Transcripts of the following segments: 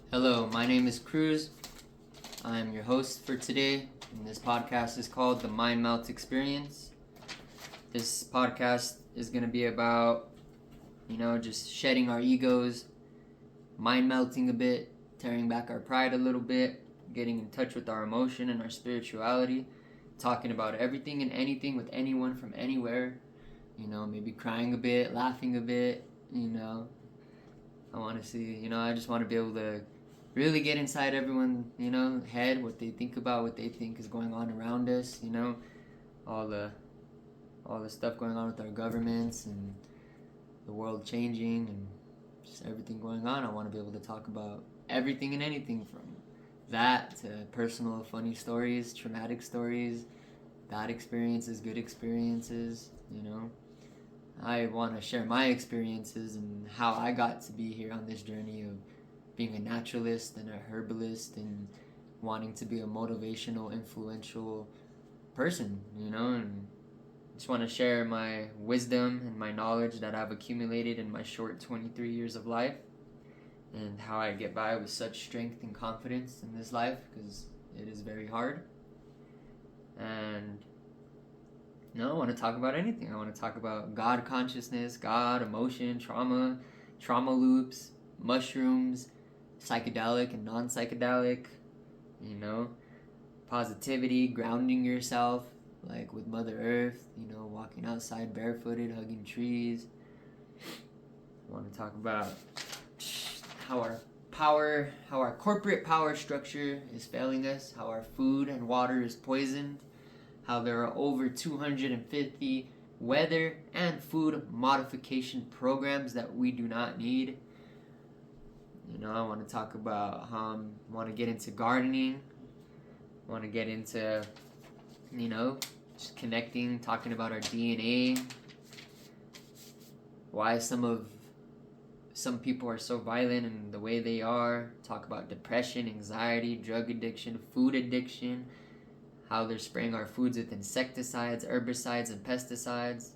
Hello, my name is Cruz. I'm your host for today, and this podcast is called The Mind Melt Experience. This podcast is going to be about, just shedding our egos, mind melting a bit, tearing back our pride a little bit, getting in touch with our emotion and our spirituality, talking about everything and anything with anyone from anywhere, maybe crying a bit, laughing a bit, I want to see, I just want to be able to really get inside everyone, head, what they think about, what they think is going on around us, all the stuff going on with our governments and the world changing and just everything going on. I want to be able to talk about everything and anything from that to personal funny stories, traumatic stories, bad experiences, good experiences, I want to share my experiences and how I got to be here on this journey of being a naturalist and a herbalist and wanting to be a motivational, influential person, and just want to share my wisdom and my knowledge that I've accumulated in my short 23 years of life and how I get by with such strength and confidence in this life because it is very hard. And I want to talk about anything. I want to talk about God consciousness, God, emotion, trauma loops, mushrooms, psychedelic and non-psychedelic, positivity, grounding yourself, like with Mother Earth, walking outside barefooted, hugging trees. I want to talk about how our corporate power structure is failing us, how our food and water is poisoned, how there are over 250 weather and food modification programs that we do not need. I want to talk about how I want to get into gardening. I want to get into, just connecting, talking about our DNA. Why some people are so violent in the way they are. Talk about depression, anxiety, drug addiction, food addiction. How they're spraying our foods with insecticides, herbicides, and pesticides.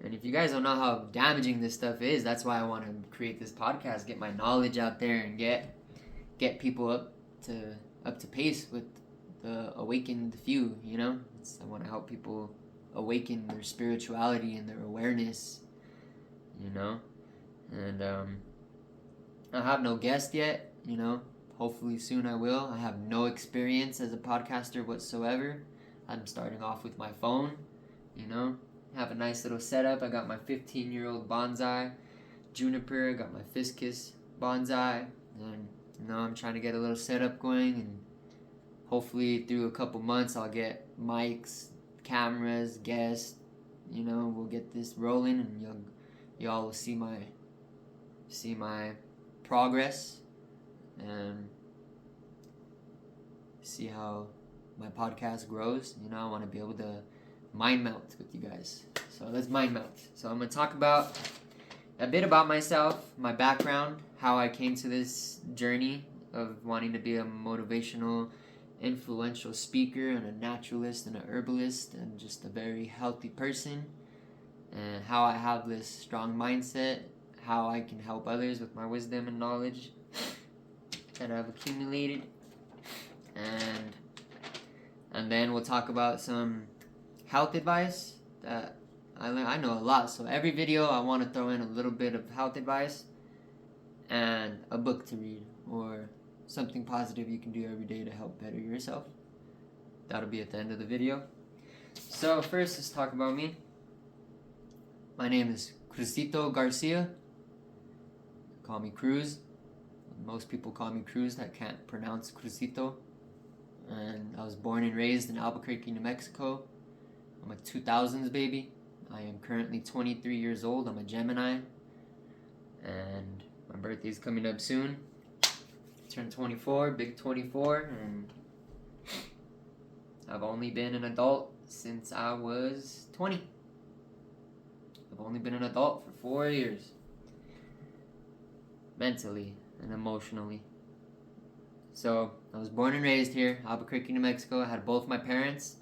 And if you guys don't know how damaging this stuff is, that's why I want to create this podcast, get my knowledge out there, and get people up to pace with the awakened few. I want to help people awaken their spirituality and their awareness. And I have no guest yet. Hopefully soon I will. I have no experience as a podcaster whatsoever. I'm starting off with my phone. Have a nice little setup. I got my 15-year-old bonsai juniper. I got my fiscus bonsai. And, I'm trying to get a little setup going. And hopefully through a couple months I'll get mics, cameras, guests. We'll get this rolling and y'all will see my progress and see how my podcast grows. I want to be able to mind melt with you guys. So let's mind melt. So I'm going to talk about a bit about myself, my background, how I came to this journey of wanting to be a motivational, influential speaker and a naturalist and a herbalist and just a very healthy person, and how I have this strong mindset, how I can help others with my wisdom and knowledge that I've accumulated. And then we'll talk about some health advice that I know a lot. So every video I want to throw in a little bit of health advice and a book to read or something positive you can do every day to help better yourself. That'll be at the end of the video. So first, let's talk about me. My name is Cruzito Garcia. Call me Cruz. Most people call me Cruz that can't pronounce Cruzito. And I was born and raised in Albuquerque, New Mexico. I'm a 2000s baby. I am currently 23 years old. I'm a Gemini. And my birthday is coming up soon. Turned 24, big 24. And I've only been an adult since I was 20. I've only been an adult for 4 years. Mentally and emotionally. So, I was born and raised here, Albuquerque, New Mexico. I had both my parents,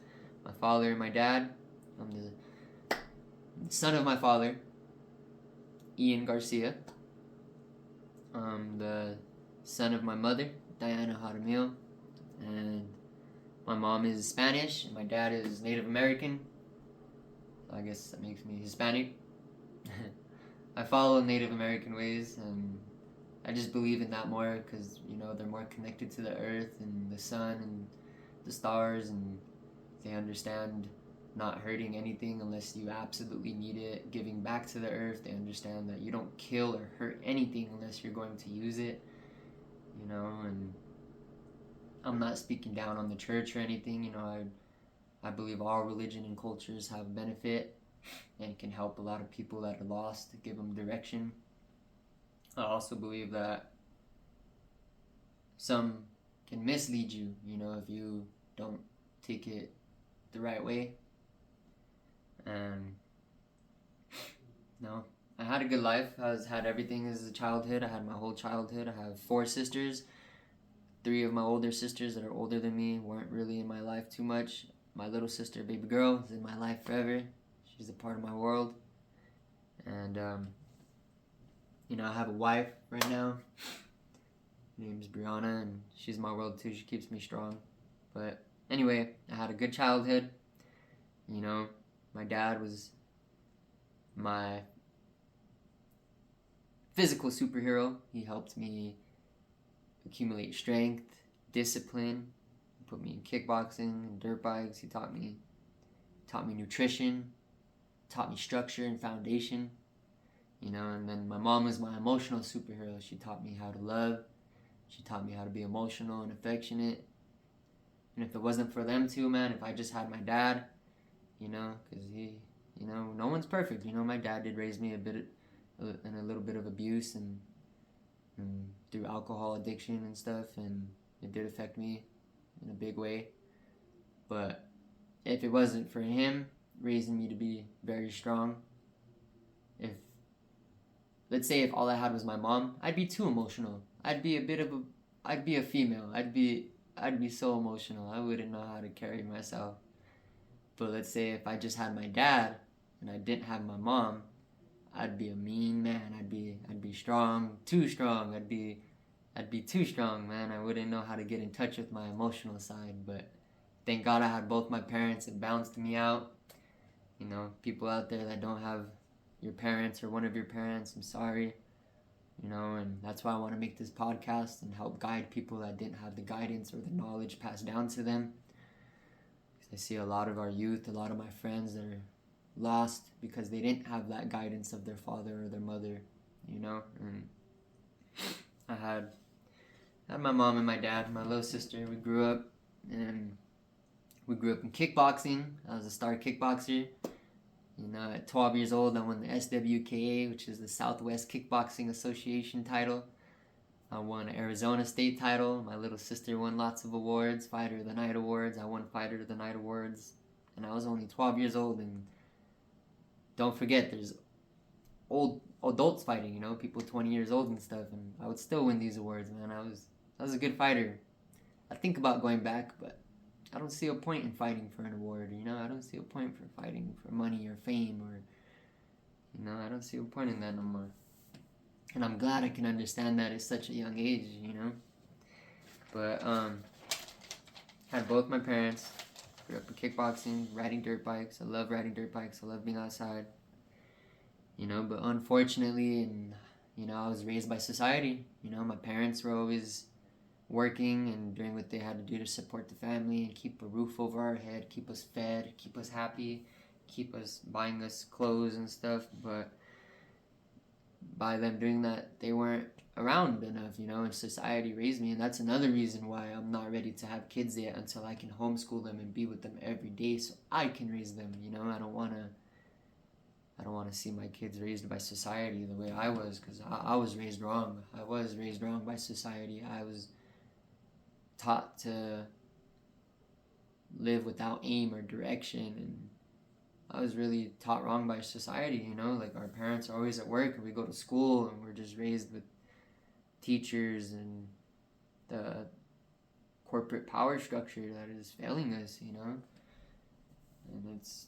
my father and my dad. I'm the son of my father, Ian Garcia. I'm the son of my mother, Diana Jaramillo, and my mom is Spanish, and my dad is Native American. So I guess that makes me Hispanic. I follow Native American ways, and I just believe in that more because they're more connected to the earth and the sun and the stars, and they understand not hurting anything unless you absolutely need it, giving back to the earth. They understand that you don't kill or hurt anything unless you're going to use it, and I'm not speaking down on the church or anything. I believe all religion and cultures have benefit and can help a lot of people that are lost, give them direction. I also believe that some can mislead you, if you don't take it the right way. And no, I had a good life. I had everything as a childhood. I had my whole childhood. I have 4 sisters. 3 of my older sisters that are older than me weren't really in my life too much. My little sister, baby girl, is in my life forever. She's a part of my world. And I have a wife right now. Her name's Brianna, and she's my world too. She keeps me strong. But anyway, I had a good childhood. My dad was my physical superhero. He helped me accumulate strength, discipline. He put me in kickboxing and dirt bikes. He taught me nutrition, taught me structure and foundation. And then my mom was my emotional superhero. She taught me how to love. She taught me how to be emotional and affectionate. And if it wasn't for them two, man, if I just had my dad, because he, no one's perfect. My dad did raise me in a little bit of abuse and through alcohol addiction and stuff, and it did affect me in a big way. But if it wasn't for him raising me to be very strong, let's say if all I had was my mom, I'd be too emotional. I'd be a female. I'd be so emotional. I wouldn't know how to carry myself. But let's say if I just had my dad and I didn't have my mom, I'd be a mean man. I'd be strong, too strong. I'd be too strong, man. I wouldn't know how to get in touch with my emotional side. But thank God I had both my parents. It balanced me out. People out there that don't have your parents or one of your parents, I'm sorry. And that's why I want to make this podcast and help guide people that didn't have the guidance or the knowledge passed down to them. Because I see a lot of our youth, a lot of my friends that are lost because they didn't have that guidance of their father or their mother, And I had my mom and my dad, my little sister. We grew up in kickboxing. I was a star kickboxer. At 12 years old, I won the SWKA, which is the Southwest Kickboxing Association title. I won an Arizona State title. My little sister won lots of awards, Fighter of the Night awards. I won Fighter of the Night awards. And I was only 12 years old. And don't forget, there's old adults fighting, people 20 years old and stuff. And I would still win these awards, man. I was a good fighter. I think about going back, but I don't see a point in fighting for an award, I don't see a point for fighting for money or fame or, I don't see a point in that no more. And I'm glad I can understand that at such a young age, But, had both my parents, grew up in kickboxing, riding dirt bikes. I love riding dirt bikes. I love being outside, But unfortunately, I was raised by society. My parents were always working and doing what they had to do to support the family and keep a roof over our head, keep us fed, keep us happy, keep us buying us clothes and stuff. But by them doing that, they weren't around enough, and society raised me. And that's another reason why I'm not ready to have kids yet until I can homeschool them and be with them every day so I can raise them. I don't want to see my kids raised by society the way I was, because I was raised wrong. I was raised wrong by society. I was taught to live without aim or direction, and I was really taught wrong by society. Like our parents are always at work and we go to school and we're just raised with teachers and the corporate power structure that is failing us, and it's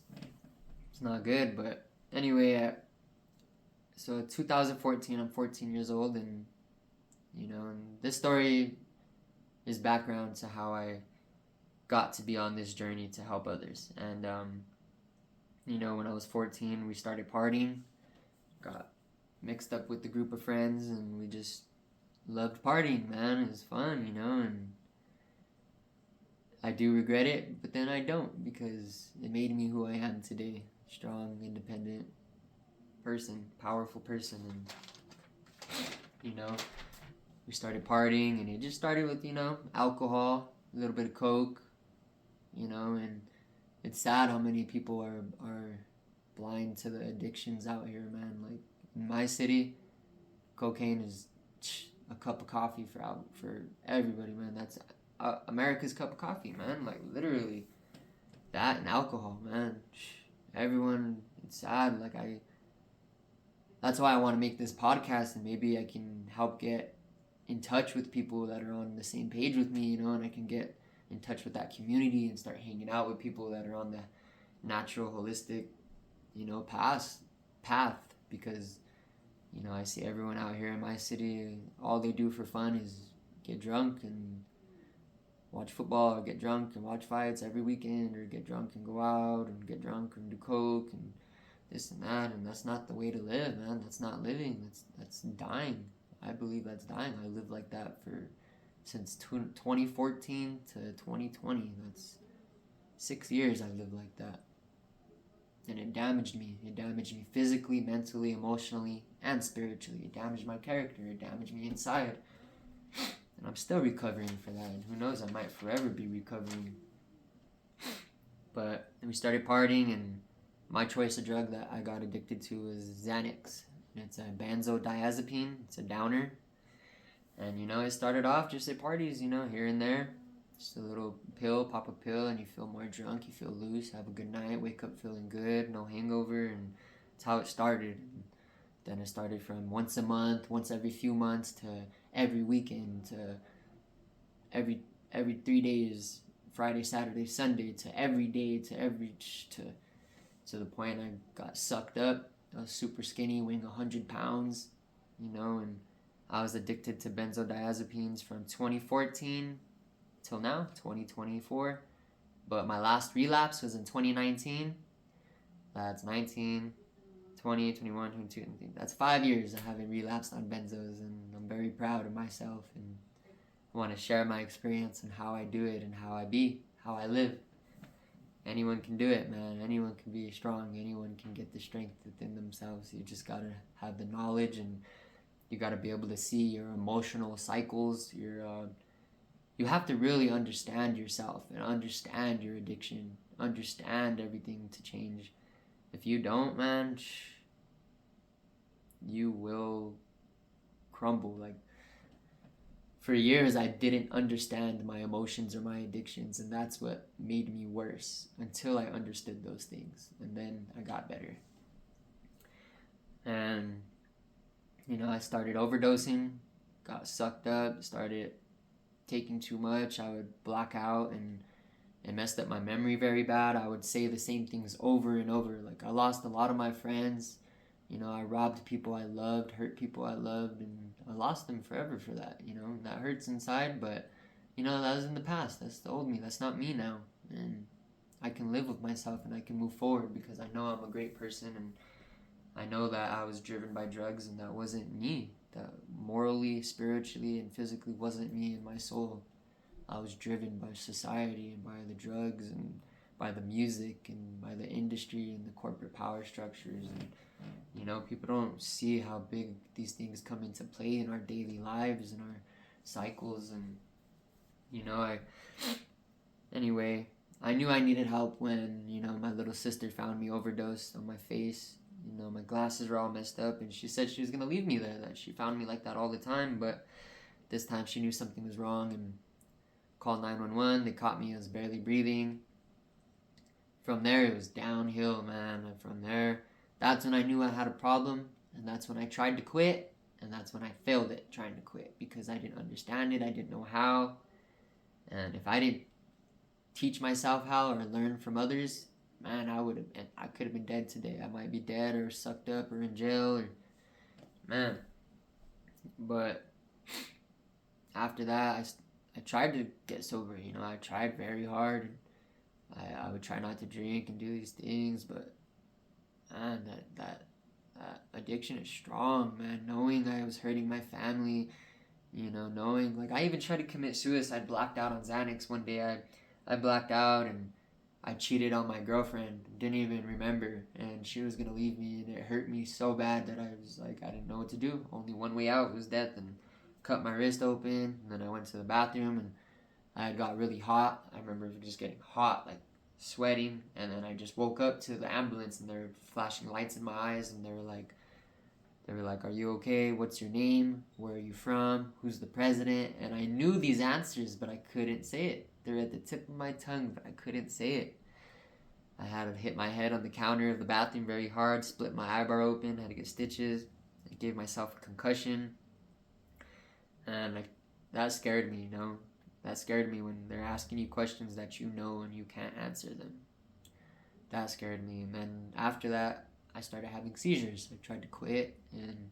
not good. But anyway, so 2014, I'm 14 years old, and And this story is background to how I got to be on this journey to help others. And when I was 14, we started partying, got mixed up with the group of friends, and we just loved partying, man. It was fun, and I do regret it, but then I don't, because it made me who I am today. Strong, independent person, powerful person. And we started partying, and it just started with alcohol, a little bit of coke, and it's sad how many people are blind to the addictions out here, man. Like in my city, cocaine is a cup of coffee for everybody, man. That's America's cup of coffee, man. Like literally, that and alcohol, man. Everyone, it's sad. That's why I want to make this podcast, and maybe I can help get in touch with people that are on the same page with me, and I can get in touch with that community and start hanging out with people that are on the natural, holistic, path, because I see everyone out here in my city, all they do for fun is get drunk and watch football, or get drunk and watch fights every weekend, or get drunk and go out and get drunk and do coke and this and that. And that's not the way to live, man. That's not living. That's dying. I believe that's dying. I lived like that since 2014 to 2020. That's 6 years I lived like that. And it damaged me. It damaged me physically, mentally, emotionally, and spiritually. It damaged my character. It damaged me inside. And I'm still recovering for that. And who knows, I might forever be recovering. But then we started partying, and my choice of drug that I got addicted to was Xanax. And it's a benzodiazepine. It's a downer. And it started off just at parties, here and there. Just a little pill, pop a pill, and you feel more drunk, you feel loose, have a good night, wake up feeling good, no hangover, and that's how it started. And then it started from once a month, once every few months, to every weekend, to every 3 days, Friday, Saturday, Sunday, to every day, to the point I got sucked up. I was super skinny, weighing 100 pounds, and I was addicted to benzodiazepines from 2014 till now, 2024. But my last relapse was in 2019. That's 19, 20, 21, 22. That's 5 years I haven't relapsed on benzos, and I'm very proud of myself, and I want to share my experience and how I do it and how I live. Anyone can do it, man. Anyone can be strong. Anyone can get the strength within themselves. You just gotta have the knowledge, and you gotta be able to see your emotional cycles. You have to really understand yourself and understand your addiction, understand everything to change. If you don't, man, you will crumble. Like, for years, I didn't understand my emotions or my addictions, and that's what made me worse until I understood those things, and then I got better. And, I started overdosing, got sucked up, started taking too much. I would black out, and it messed up my memory very bad. I would say the same things over and over. Like, I lost a lot of my friends. I robbed people I loved, hurt people I loved, and I lost them forever for that. That hurts inside, but, that was in the past. That's the old me. That's not me now. And I can live with myself, and I can move forward, because I know I'm a great person, and I know that I was driven by drugs, and that wasn't me. That morally, spiritually, and physically wasn't me and my soul. I was driven by society and by the drugs and by the music and by the industry and the corporate power structures. And people don't see how big these things come into play in our daily lives and our cycles. And anyway, I knew I needed help when my little sister found me overdosed on my face. My glasses were all messed up, and she said she was gonna leave me there, that she found me like that all the time. But this time she knew something was wrong and called 911. They caught me. I was barely breathing. From there, it was downhill, man. And from there, that's when I knew I had a problem, and that's when I tried to quit, and that's when I failed at trying to quit, because I didn't understand it. I didn't know how. And if I didn't teach myself how or learn from others, man, I could have been dead today. I might be dead or sucked up or in jail, or man. But after that, I tried to get sober. I tried very hard. I would try not to drink and do these things, but man, that addiction is strong, man. Knowing I was hurting my family, knowing, like, I even tried to commit suicide. Blacked out on Xanax one day. I blacked out and I cheated on my girlfriend. Didn't even remember, and she was gonna leave me, and it hurt me so bad that I was like, I didn't know what to do. Only one way out was death, and cut my wrist open. And then I went to the bathroom, and I got really hot. I remember just getting hot, like sweating, and then I just woke up to the ambulance, and they were flashing lights in my eyes, and they were like, "Are you okay? What's your name? Where are you from? Who's the president?" And I knew these answers, but I couldn't say it. They're at the tip of my tongue, but I couldn't say it. I had to hit my head on the counter of the bathroom very hard, split my eyebrow open, had to get stitches. I gave myself a concussion, and that scared me. That scared me when they're asking you questions that you know and you can't answer them. That scared me. And then after that, I started having seizures. I tried to quit, and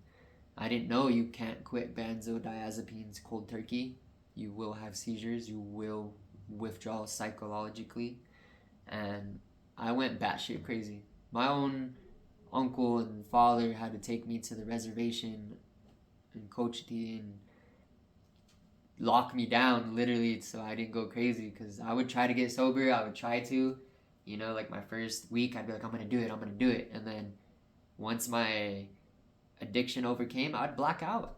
I didn't know you can't quit benzodiazepines cold turkey. You will have seizures. You will withdraw psychologically. And I went batshit crazy. My own uncle and father had to take me to the reservation in Cochiti and lock me down, literally, so I didn't go crazy, because I would try to get sober. I would try to, like my first week, I'd be like, I'm gonna do it. And then once my addiction overcame, I'd black out.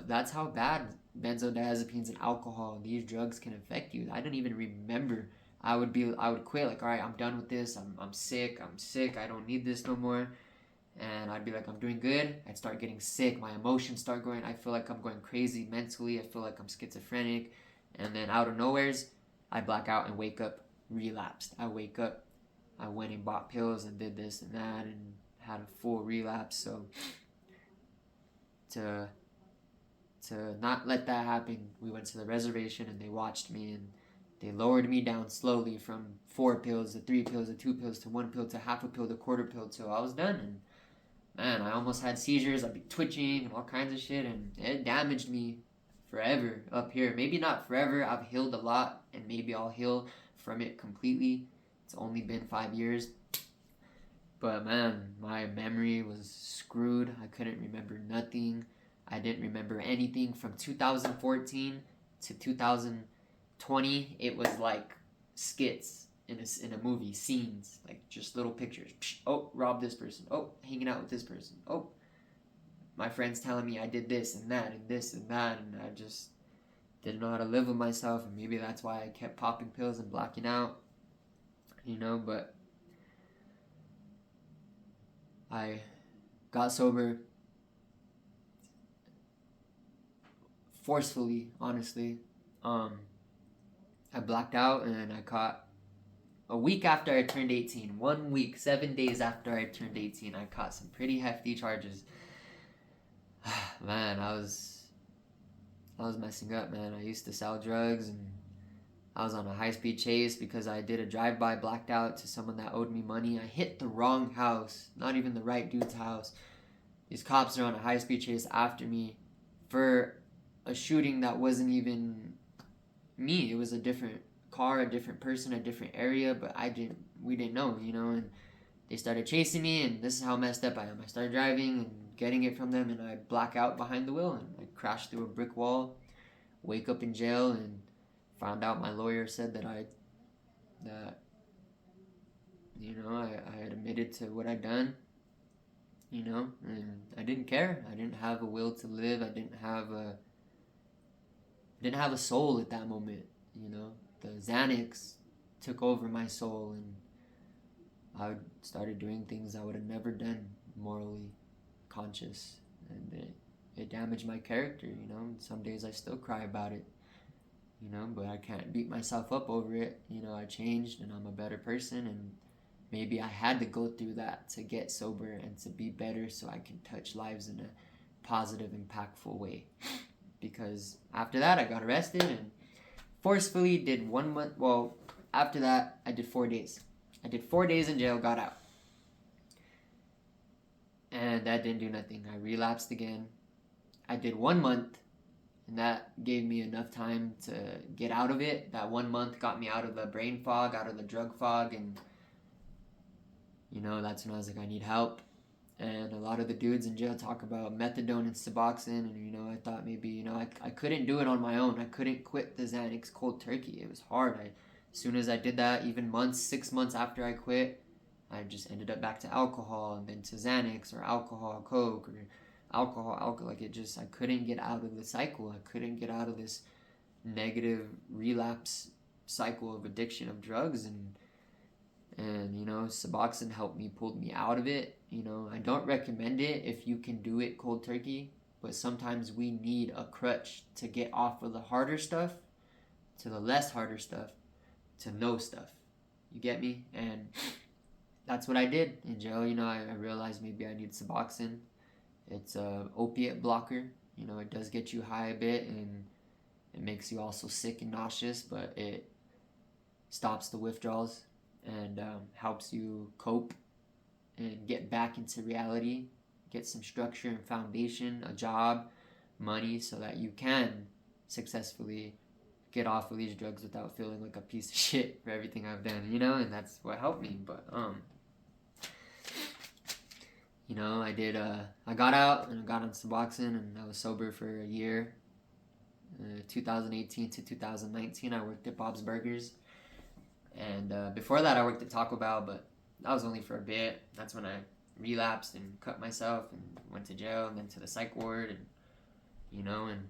That's how bad benzodiazepines and alcohol, these drugs, can affect you. I didn't even remember. I would quit, like, all right, I'm done with this. I'm sick. I don't need this no more. And I'd be like, I'm doing good. I'd start getting sick. My emotions start going. I feel like I'm going crazy mentally. I feel like I'm schizophrenic. And then out of nowheres, I black out and wake up relapsed. I wake up. I went and bought pills and did this and that and had a full relapse. So to not let that happen, we went to the reservation and they watched me, and they lowered me down slowly from 4 pills to 3 pills to 2 pills to 1 pill to half a pill to quarter pill till I was done. And man, I almost had seizures. I'd be twitching and all kinds of shit, and it damaged me forever up here. Maybe not forever. I've healed a lot, and maybe I'll heal from it completely. It's only been 5 years. But man, my memory was screwed. I couldn't remember nothing. I didn't remember anything from 2014 to 2020. It was like skits in a movie, scenes, like just little pictures. Oh, robbed this person. Oh, hanging out with this person. Oh, my friends telling me I did this and that and this and that, and I just didn't know how to live with myself, and maybe that's why I kept popping pills and blacking out, but I got sober forcefully, honestly. I blacked out, and I caught a week after I turned 18, 1 week, 7 days after I turned 18, I caught some pretty hefty charges. Man, I was messing up, man. I used to sell drugs, and I was on a high-speed chase because I did a drive-by, blacked out, to someone that owed me money. I hit the wrong house, not even the right dude's house. These cops are on a high-speed chase after me for a shooting that wasn't even me. It was a different car, a different person, a different area, but we didn't know, and they started chasing me, and this is how messed up I am. I started driving and getting it from them, and I black out behind the wheel, and I crashed through a brick wall, wake up in jail, and found out my lawyer said that I had admitted to what I'd done, and I didn't care. I didn't have a will to live. I didn't have a soul at that moment. The Xanax took over my soul, and I started doing things I would have never done, morally conscious, and it damaged my character. Some days I still cry about it, but I can't beat myself up over it. I changed, and I'm a better person, and maybe I had to go through that to get sober and to be better, so I can touch lives in a positive, impactful way. Because after that, I got arrested and forcefully did 1 month. Well, after that, I did 4 days. I did 4 days in jail, got out. And that didn't do nothing. I relapsed again. I did 1 month, And that gave me enough time to get out of it. That 1 month got me out of the brain fog, out of the drug fog, and that's when I was like, I need help. And a lot of the dudes in jail talk about methadone and Suboxone, and I thought maybe I couldn't do it on my own. I couldn't quit the Xanax cold turkey. It was hard. As soon as I did that, even 6 months after I quit, I just ended up back to alcohol, and then to Xanax or alcohol, coke, or alcohol. Like I couldn't get out of the cycle. I couldn't get out of this negative relapse cycle of addiction of drugs, and Suboxone helped me, pulled me out of it. I don't recommend it if you can do it cold turkey, but sometimes we need a crutch to get off of the harder stuff to the less harder stuff to no stuff. You get me? And that's what I did in jail. I realized maybe I need Suboxone. It's a opiate blocker. It does get you high a bit, and it makes you also sick and nauseous, but it stops the withdrawals and helps you cope and get back into reality, get some structure and foundation, a job, money, so that you can successfully get off of these drugs without feeling like a piece of shit for everything I've done, and that's what helped me. But I got out and I got on Suboxone, and I was sober for a year. 2018 to 2019, I worked at Bob's Burgers. And before that, I worked at Taco Bell, but that was only for a bit. That's when I relapsed and cut myself and went to jail and then to the psych ward. And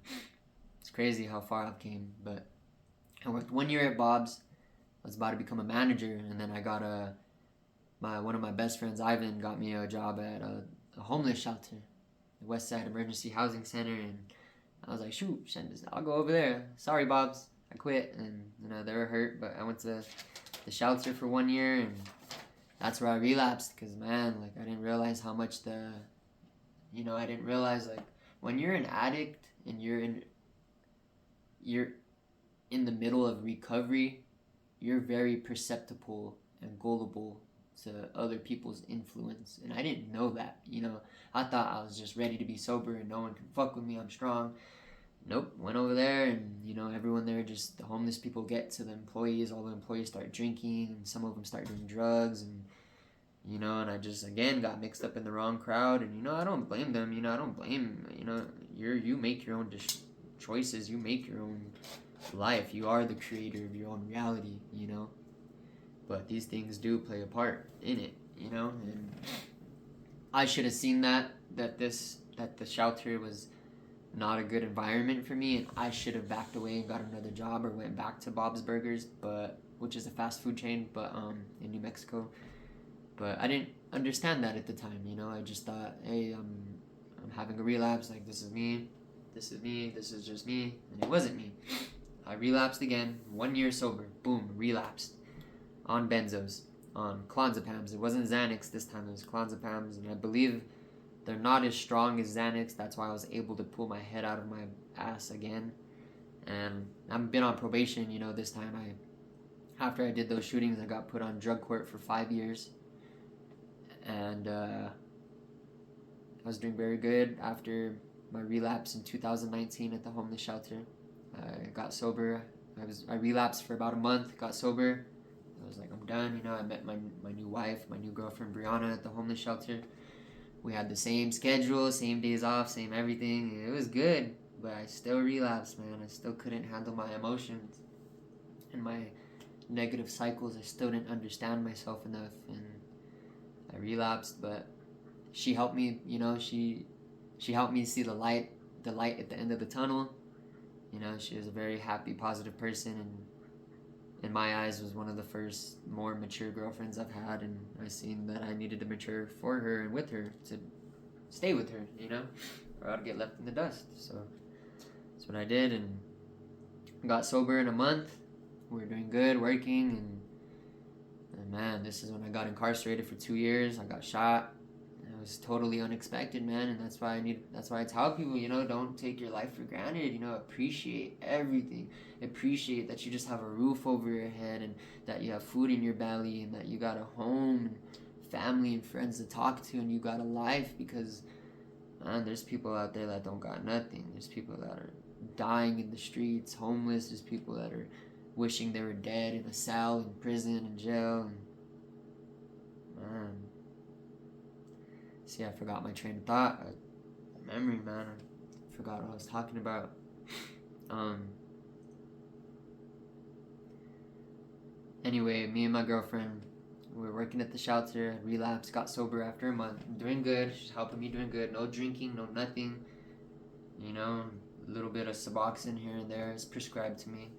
it's crazy how far I've came. But I worked 1 year at Bob's. I was about to become a manager, and then I got one of my best friends, Ivan, got me a job at a homeless shelter, the West Side Emergency Housing Center, and I was like, shoot, I'll go over there. Sorry, Bob's, I quit, and they were hurt, but I went to the shelter for 1 year, and that's where I relapsed, because man, like, I didn't realize how much I didn't realize, like, when you're an addict and you're in the middle of recovery, you're very perceptible and gullible to other people's influence, and I didn't know that. I thought I was just ready to be sober and no one can fuck with me, I'm strong. Nope, went over there, and everyone there, just the homeless people get to the employees, all the employees start drinking, and some of them start doing drugs, and and I just again got mixed up in the wrong crowd, and I don't blame them. I don't blame, you make your own choices, you make your own life, you are the creator of your own reality, but these things do play a part in it, and I should have seen that the shelter was not a good environment for me, and I should have backed away and got another job or went back to Bob's Burgers, which is a fast food chain, but in New Mexico. But I didn't understand that at the time. I just thought, hey, I'm having a relapse, like this is me, this is just me, and it wasn't me. I relapsed again, 1 year sober, boom, relapsed on benzos, on clonazepams. It wasn't Xanax this time, it was clonazepams, and I believe they're not as strong as Xanax. That's why I was able to pull my head out of my ass again. And I've been on probation, this time. After I did those shootings, I got put on drug court for 5 years. And I was doing very good after my relapse in 2019 at the homeless shelter. I got sober. I relapsed for about a month, got sober. I was like, I'm done. I met my new wife, my new girlfriend, Brianna, at the homeless shelter. We had the same schedule, same days off, same everything. It was good, but I still relapsed, man. I still couldn't handle my emotions and my negative cycles. I still didn't understand myself enough, and I relapsed. But she helped me, she helped me see the light at the end of the tunnel. She was a very happy, positive person, and in my eyes was one of the first more mature girlfriends I've had, and I seen that I needed to mature for her and with her to stay with her, or I'd get left in the dust. So that's what I did, and got sober in a month. We were doing good, working, and man, this is when I got incarcerated for 2 years. I got shot. It was totally unexpected, man, and that's why I tell people, don't take your life for granted. Appreciate everything. Appreciate that you just have a roof over your head, and that you have food in your belly, and that you got a home and family and friends to talk to, and you got a life, because man, there's people out there that don't got nothing. There's people that are dying in the streets, homeless. There's people that are wishing they were dead in a cell, in prison, in jail. And man, see, I forgot my train of thought. Memory, man. I forgot what I was talking about. Anyway, me and my girlfriend, we were working at the shelter. Relapsed, got sober after a month. I'm doing good. She's helping me doing good. No drinking, no nothing. You know, a little bit of Suboxone here and there is prescribed to me.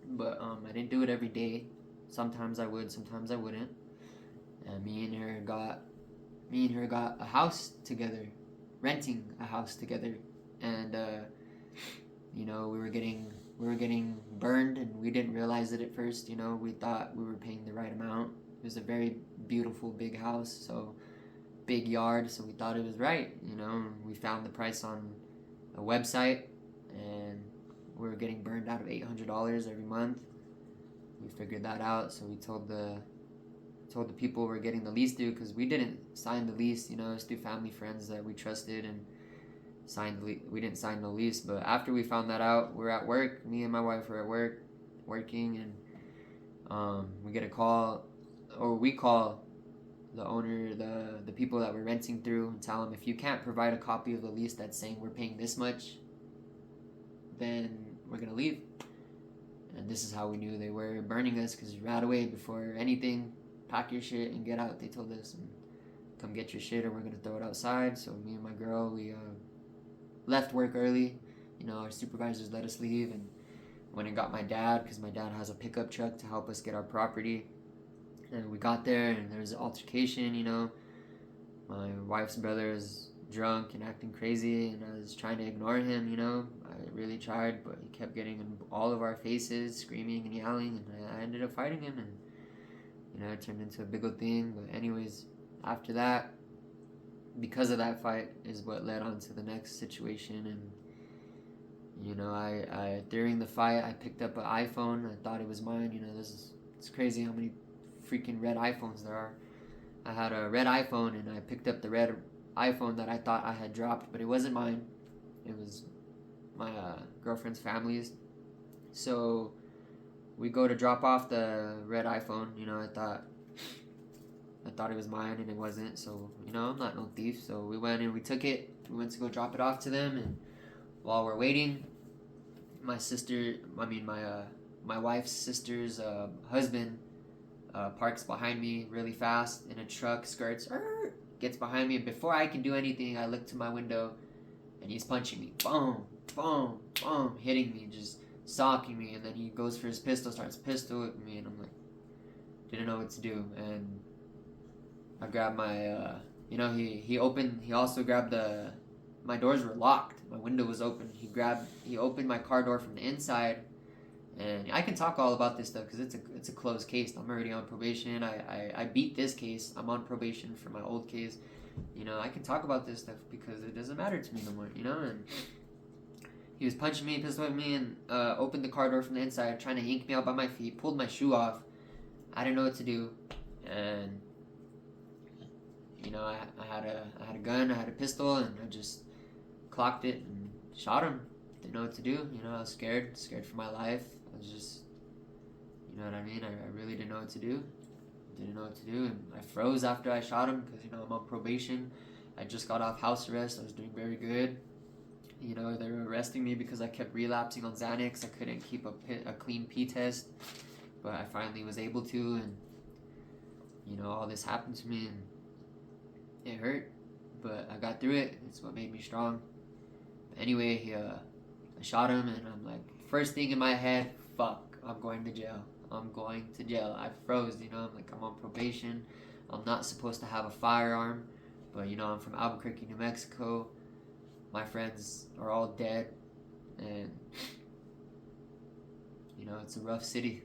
But I didn't do it every day. Sometimes I would, sometimes I wouldn't. And me and her got a house together, renting a house together. And you know, we were getting burned, and we didn't realize it at first. You know, we thought we were paying the right amount. It was a very beautiful big house, so big yard, so we thought it was right. You know, we found the price on a website, and we were getting burned out of $800 every month. We figured that out, so we told the people we're getting the lease through, because we didn't sign the lease. You know, it's through family friends that we trusted, and we didn't sign the lease. But after we found that out, we're at work. Me and my wife were at work, working, and we get a call, or we call the owner, the people that we're renting through, and tell them, if you can't provide a copy of the lease that's saying we're paying this much, then we're gonna leave. And this is how we knew they were burning us, because right away, before anything, pack your shit and get out, they told us, and come get your shit or we're gonna throw it outside. So me and my girl, we left work early. You know, our supervisors let us leave, and went and got my dad, because my dad has a pickup truck to help us get our property. And we got there, and there was an altercation. You know, my wife's brother is drunk and acting crazy, and I was trying to ignore him. You know, I really tried, but he kept getting in all of our faces, screaming and yelling, and I ended up fighting him, and you know, it turned into a big old thing. But anyways, after that, because of that fight is what led on to the next situation. And you know, I during the fight, I picked up an iPhone. I thought it was mine. You know, it's crazy how many freaking red iPhones there are. I had a red iPhone, and I picked up the red iPhone that I thought I had dropped, but it wasn't mine. It was my girlfriend's family's. So we go to drop off the red iPhone. You know, I thought it was mine, and it wasn't. So, you know, I'm not no thief. So we went and we took it. We went to go drop it off to them, and while we're waiting, my wife's sister's husband parks behind me really fast in a truck, skirts, gets behind me, and before I can do anything, I look to my window, and he's punching me. Boom, boom, boom, hitting me, just socking me, and then he goes for his pistol, starts pistol with me, and I'm like, didn't know what to do. And I grabbed my, he also grabbed my doors were locked, my window was open, he opened my car door from the inside. And I can talk all about this stuff, because it's a closed case. I'm already on probation. I beat this case. I'm on probation for my old case. You know, I can talk about this stuff because it doesn't matter to me no more, you know? And he was punching me, pistol at me, and opened the car door from the inside, trying to yank me out by my feet, pulled my shoe off. I didn't know what to do. And, you know, I had a gun, I had a pistol, and I just clocked it and shot him. Didn't know what to do. You know, I was scared for my life. I was just, you know what I mean? I really didn't know what to do. And I froze after I shot him, because, you know, I'm on probation. I just got off house arrest. I was doing very good. You know, they were arresting me because I kept relapsing on Xanax. I couldn't keep a clean pee test, but I finally was able to. And, you know, all this happened to me, and it hurt, but I got through it. It's what made me strong. But anyway, I shot him, and I'm like, first thing in my head, fuck, I'm going to jail. I froze, you know, I'm like, I'm on probation. I'm not supposed to have a firearm, but, you know, I'm from Albuquerque, New Mexico. My friends are all dead, and, you know, it's a rough city.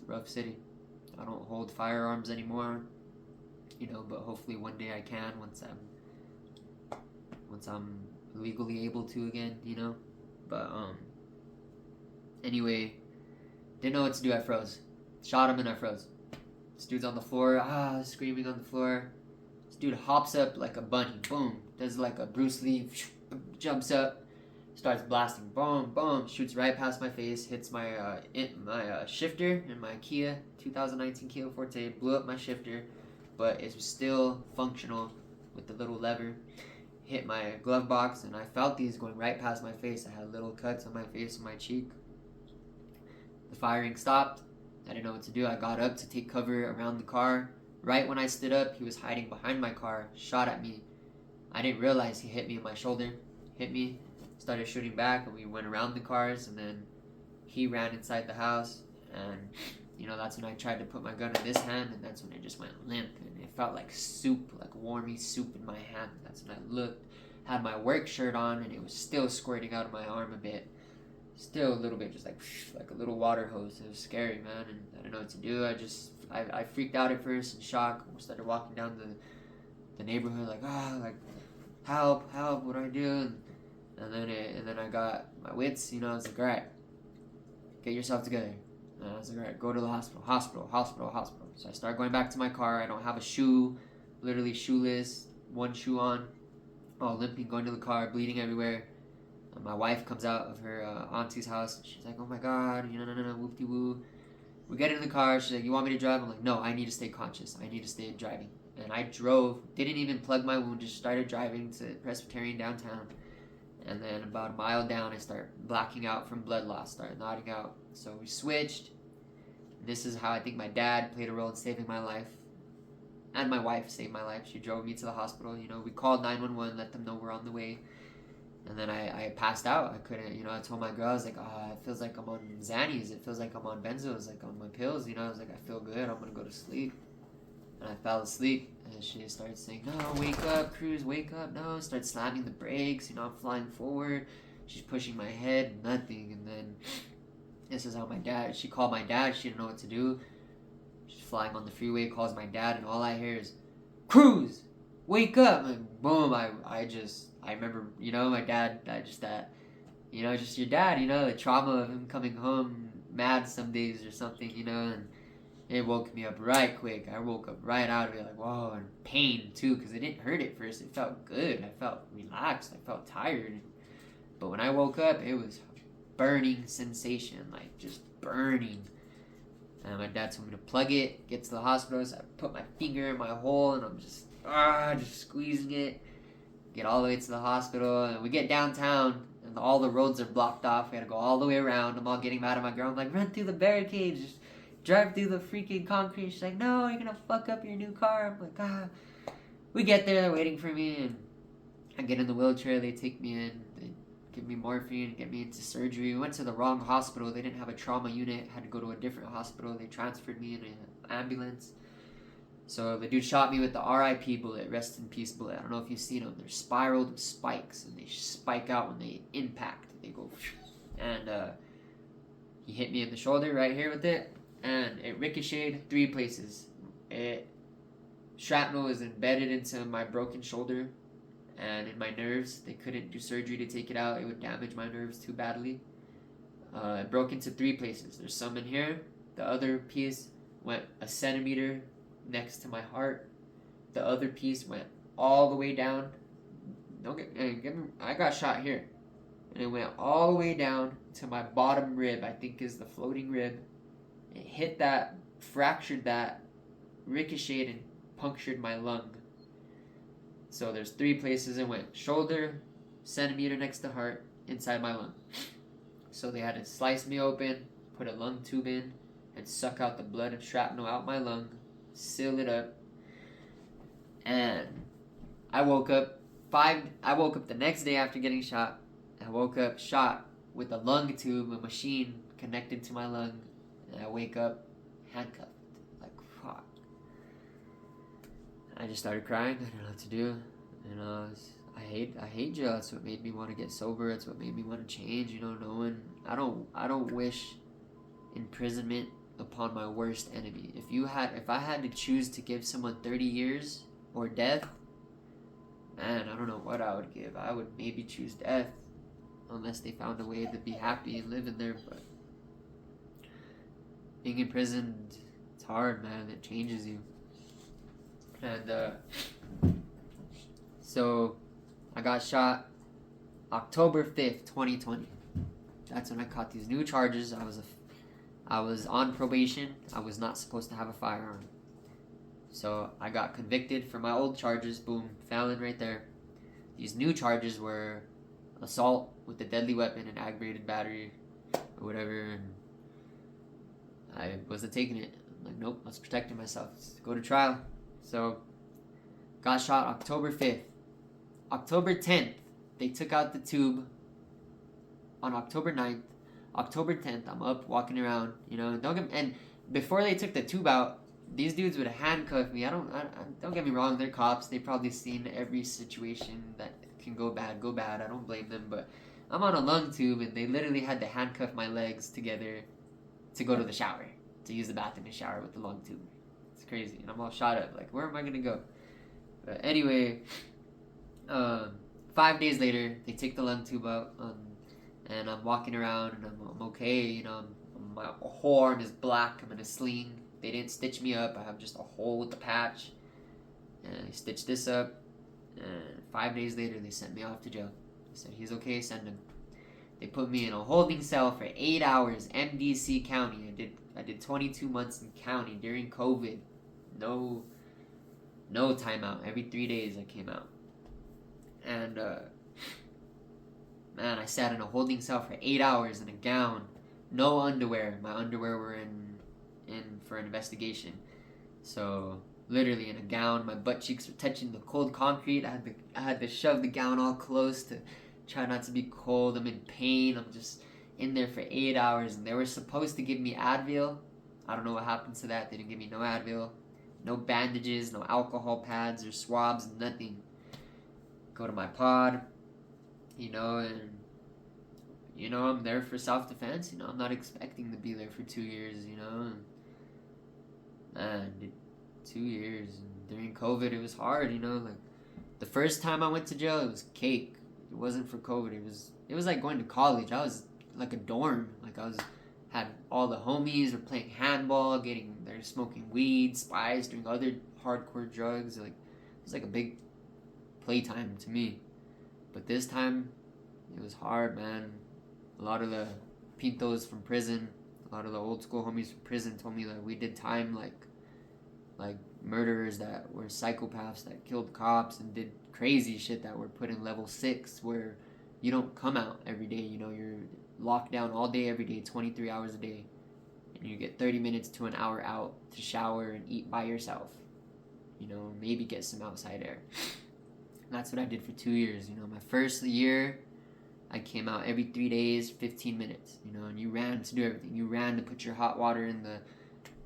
I don't hold firearms anymore, you know, but hopefully one day I can, once I'm legally able to again, you know. But anyway, didn't know what to do. I froze. Shot him, and I froze. This dude's on the floor, screaming on the floor. This dude hops up like a bunny, boom, does like a Bruce Lee, jumps up, starts blasting, boom, boom, shoots right past my face, hits my shifter in my Kia 2019 Kia Forte, blew up my shifter, but it was still functional with the little lever. Hit my glove box, and I felt these going right past my face. I had little cuts on my face and my cheek. The firing stopped. I didn't know what to do. I got up to take cover around the car. Right when I stood up, he was hiding behind my car, shot at me. I didn't realize he hit me in my shoulder, hit me, started shooting back, and we went around the cars, and then he ran inside the house, and that's when I tried to put my gun in this hand, and that's when it just went limp, and it felt like soup, like warmy soup in my hand. That's when I looked, had my work shirt on, and it was still squirting out of my arm a bit, still a little bit, just like a little water hose. It was scary, man, and I didn't know what to do. I freaked out at first in shock. I started walking down the neighborhood like help, what do I do? And then I got my wits, I was like, all right, get yourself together. And I was like, all right, go to the hospital. So I start going back to my car. I don't have a shoe, literally shoeless, one shoe on, all limping, going to the car, bleeding everywhere. And my wife comes out of her auntie's house, and she's like, oh my God, no, whoop-de-woo. We get in the car, she's like, you want me to drive? I'm like, no, I need to stay conscious. I need to stay driving. And I drove, didn't even plug my wound, just started driving to Presbyterian downtown. And then about a mile down, I start blacking out from blood loss, started nodding out. So we switched. This is how I think my dad played a role in saving my life. And my wife saved my life. She drove me to the hospital. We called 911, let them know we're on the way. And then I passed out. I couldn't, I told my girl, I was like, it feels like I'm on Xannies. It feels like I'm on benzos, like on my pills. I was like, I feel good. I'm going to go to sleep. And I fell asleep. And she started saying, no, wake up, Cruz, wake up. No, start slamming the brakes. I'm flying forward. She's pushing my head, nothing. And then this is how she called my dad. She didn't know what to do. She's flying on the freeway, calls my dad. And all I hear is, Cruz, wake up. And boom, I remember, my dad, just your dad, the trauma of him coming home mad some days or something, and it woke me up right quick. I woke up right out of it, like, whoa, and pain too, because it didn't hurt at first. It felt good. I felt relaxed. I felt tired. But when I woke up, it was burning sensation, like just burning. And my dad told me to plug it, get to the hospital. So I put my finger in my hole, and I'm just squeezing it. Get all the way to the hospital, and we get downtown, and all the roads are blocked off. We had to go all the way around. I'm all getting mad at my girl. I'm like, run through the barricades, just drive through the freaking concrete. She's like, no, you're gonna fuck up your new car. I'm like, We get there, they're waiting for me, and I get in the wheelchair. They take me in, they give me morphine, get me into surgery. We went to the wrong hospital. They didn't have a trauma unit. Had to go to a different hospital. They transferred me in an ambulance. So the dude shot me with the RIP bullet, rest in peace bullet. I don't know if you've seen them. They're spiraled with spikes, and they spike out when they impact. They go, and he hit me in the shoulder right here with it, and it ricocheted 3 places. Shrapnel is embedded into my broken shoulder and in my nerves. They couldn't do surgery to take it out. It would damage my nerves too badly. It broke into 3 places. There's some in here. The other piece went a centimeter next to my heart. The other piece went all the way down. I got shot here, and it went all the way down to my bottom rib. I think is the floating rib. It hit that, fractured that, ricocheted, and punctured my lung. So there's 3 places it went: shoulder, centimeter next to heart, inside my lung. So they had to slice me open, put a lung tube in, and suck out the blood and shrapnel out my lung, seal it up, and I woke up the next day after getting shot. I woke up shot with a lung tube, a machine connected to my lung, and I wake up handcuffed. Like, fuck. I just started crying. I didn't know what to do. I hate jail. That's what made me want to get sober. It's what made me want to change. Knowing I don't wish imprisonment upon my worst enemy. If I had to choose to give someone 30 years or death, man, I don't know what I would give. I would maybe choose death, unless they found a way to be happy and live in there. But being imprisoned, it's hard, man. It changes you. And so I got shot. October 5th, 2020. That's when I caught these new charges. I was on probation. I was not supposed to have a firearm. So I got convicted for my old charges. Boom, felon right there. These new charges were assault with a deadly weapon and aggravated battery or whatever. And I wasn't taking it. I'm like, nope, I was protecting myself. Let's go to trial. So got shot October 5th. October 10th, they took out the tube. On October 9th, October 10th, I'm up walking around, and before they took the tube out, these dudes would handcuff me. Don't get me wrong, they're cops. They've probably seen every situation that can go bad. I don't blame them, but I'm on a lung tube and they literally had to handcuff my legs together to go to the shower, to use the bathroom and shower with the lung tube. It's crazy, and I'm all shot up. Like, where am I gonna go? But anyway, 5 days later, they take the lung tube out, and I'm walking around and I'm okay. My whole arm is black. I'm in a sling. They didn't stitch me up. I have just a hole with the patch. And they stitched this up. And 5 days later, they sent me off to jail. They said, he's okay, send him. They put me in a holding cell for 8 hours, MDC County. I did 22 months in county during COVID. No timeout. Every 3 days I came out. And man, I sat in a holding cell for 8 hours in a gown, no underwear. My underwear were in for an investigation. So literally in a gown, my butt cheeks were touching the cold concrete. I had to shove the gown all close to try not to be cold. I'm in pain. I'm just in there for 8 hours, and they were supposed to give me Advil. I don't know what happened to that. They didn't give me no Advil, no bandages, no alcohol pads or swabs, nothing. Go to my pod, and I'm there for self-defense. I'm not expecting to be there for 2 years. Man, 2 years, and during COVID it was hard. Like the first time I went to jail, it was cake. It wasn't for COVID. It was like going to college. I was like a dorm. Like had all the homies were playing handball, they're smoking weed, spice, doing other hardcore drugs. Like it was like a big playtime to me. But this time it was hard, man. A lot of the pintos from prison, a lot of the old school homies from prison told me that we did time like murderers that were psychopaths that killed cops and did crazy shit that were put in level 6 where you don't come out every day. You're locked down all day, every day, 23 hours a day. And you get 30 minutes to an hour out to shower and eat by yourself. Maybe get some outside air. And that's what I did for 2 years. My first year, I came out every 3 days, 15 minutes, and you ran to do everything. You ran to put your hot water in the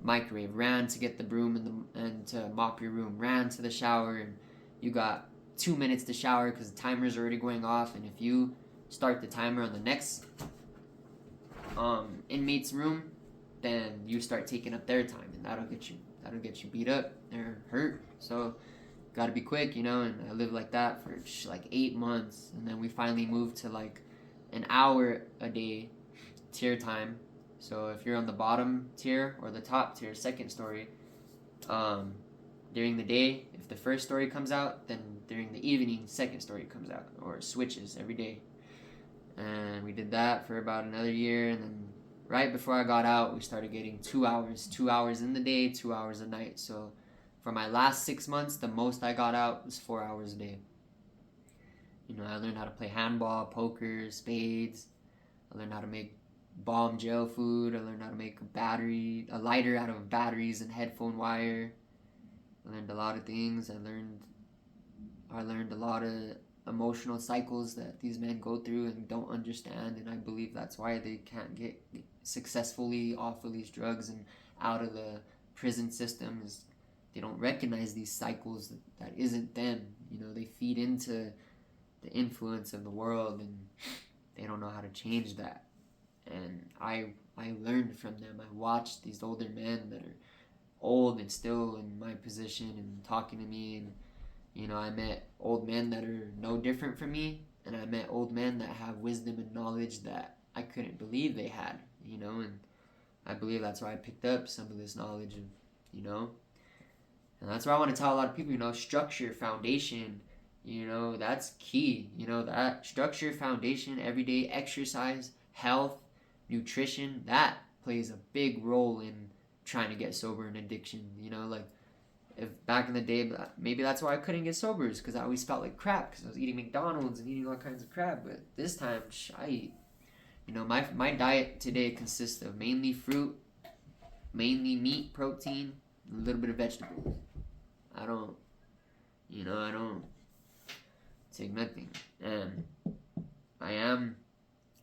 microwave, ran to get the broom and to mop your room, ran to the shower, and you got 2 minutes to shower because the timer's already going off. And if you start the timer on the next inmate's room, then you start taking up their time, and that'll get you beat up or hurt. So gotta be quick, and I lived like that for like 8 months, and then we finally moved to like an hour a day tier time. So if you're on the bottom tier or the top tier, second story, during the day, if the first story comes out, then during the evening, second story comes out, or it switches every day. And we did that for about another year, and then right before I got out, we started getting 2 hours in the day, 2 hours a night. So for my last 6 months, the most I got out was 4 hours a day. I learned how to play handball, poker, spades. I learned how to make bomb gel food. I learned how to make a lighter out of batteries and headphone wire. I learned a lot of things. I learned a lot of emotional cycles that these men go through and don't understand, and I believe that's why they can't get successfully off of these drugs and out of the prison system, is they don't recognize these cycles that isn't them. They feed into the influence of the world, and they don't know how to change that. And I learned from them. I watched these older men that are old and still in my position and talking to me, and I met old men that are no different from me, and I met old men that have wisdom and knowledge that I couldn't believe they had, and I believe that's why I picked up some of this knowledge, and that's why I want to tell a lot of people, structure, foundation, That's key. That structure, foundation, everyday exercise, health, nutrition, that plays a big role in trying to get sober and addiction. Like if back in the day, maybe that's why I couldn't get sober, is because I always felt like crap because I was eating McDonald's and eating all kinds of crap. But this time, I eat. My diet today consists of mainly fruit, mainly meat, protein, a little bit of vegetables. I don't, I don't take nothing. And I am,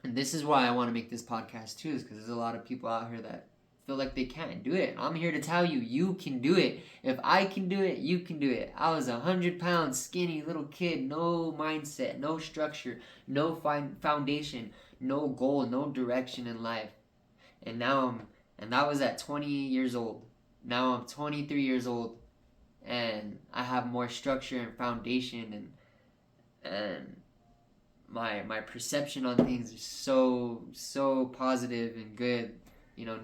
and this is why I want to make this podcast too, is because there's a lot of people out here that feel like they can't do it. I'm here to tell you, you can do it. If I can do it, you can do it. I was 100-pound, skinny little kid, no mindset, no structure, no foundation, no goal, no direction in life. And and that was at 20 years old. Now I'm 23 years old, and I have more structure and foundation, and my perception on things is so positive and good.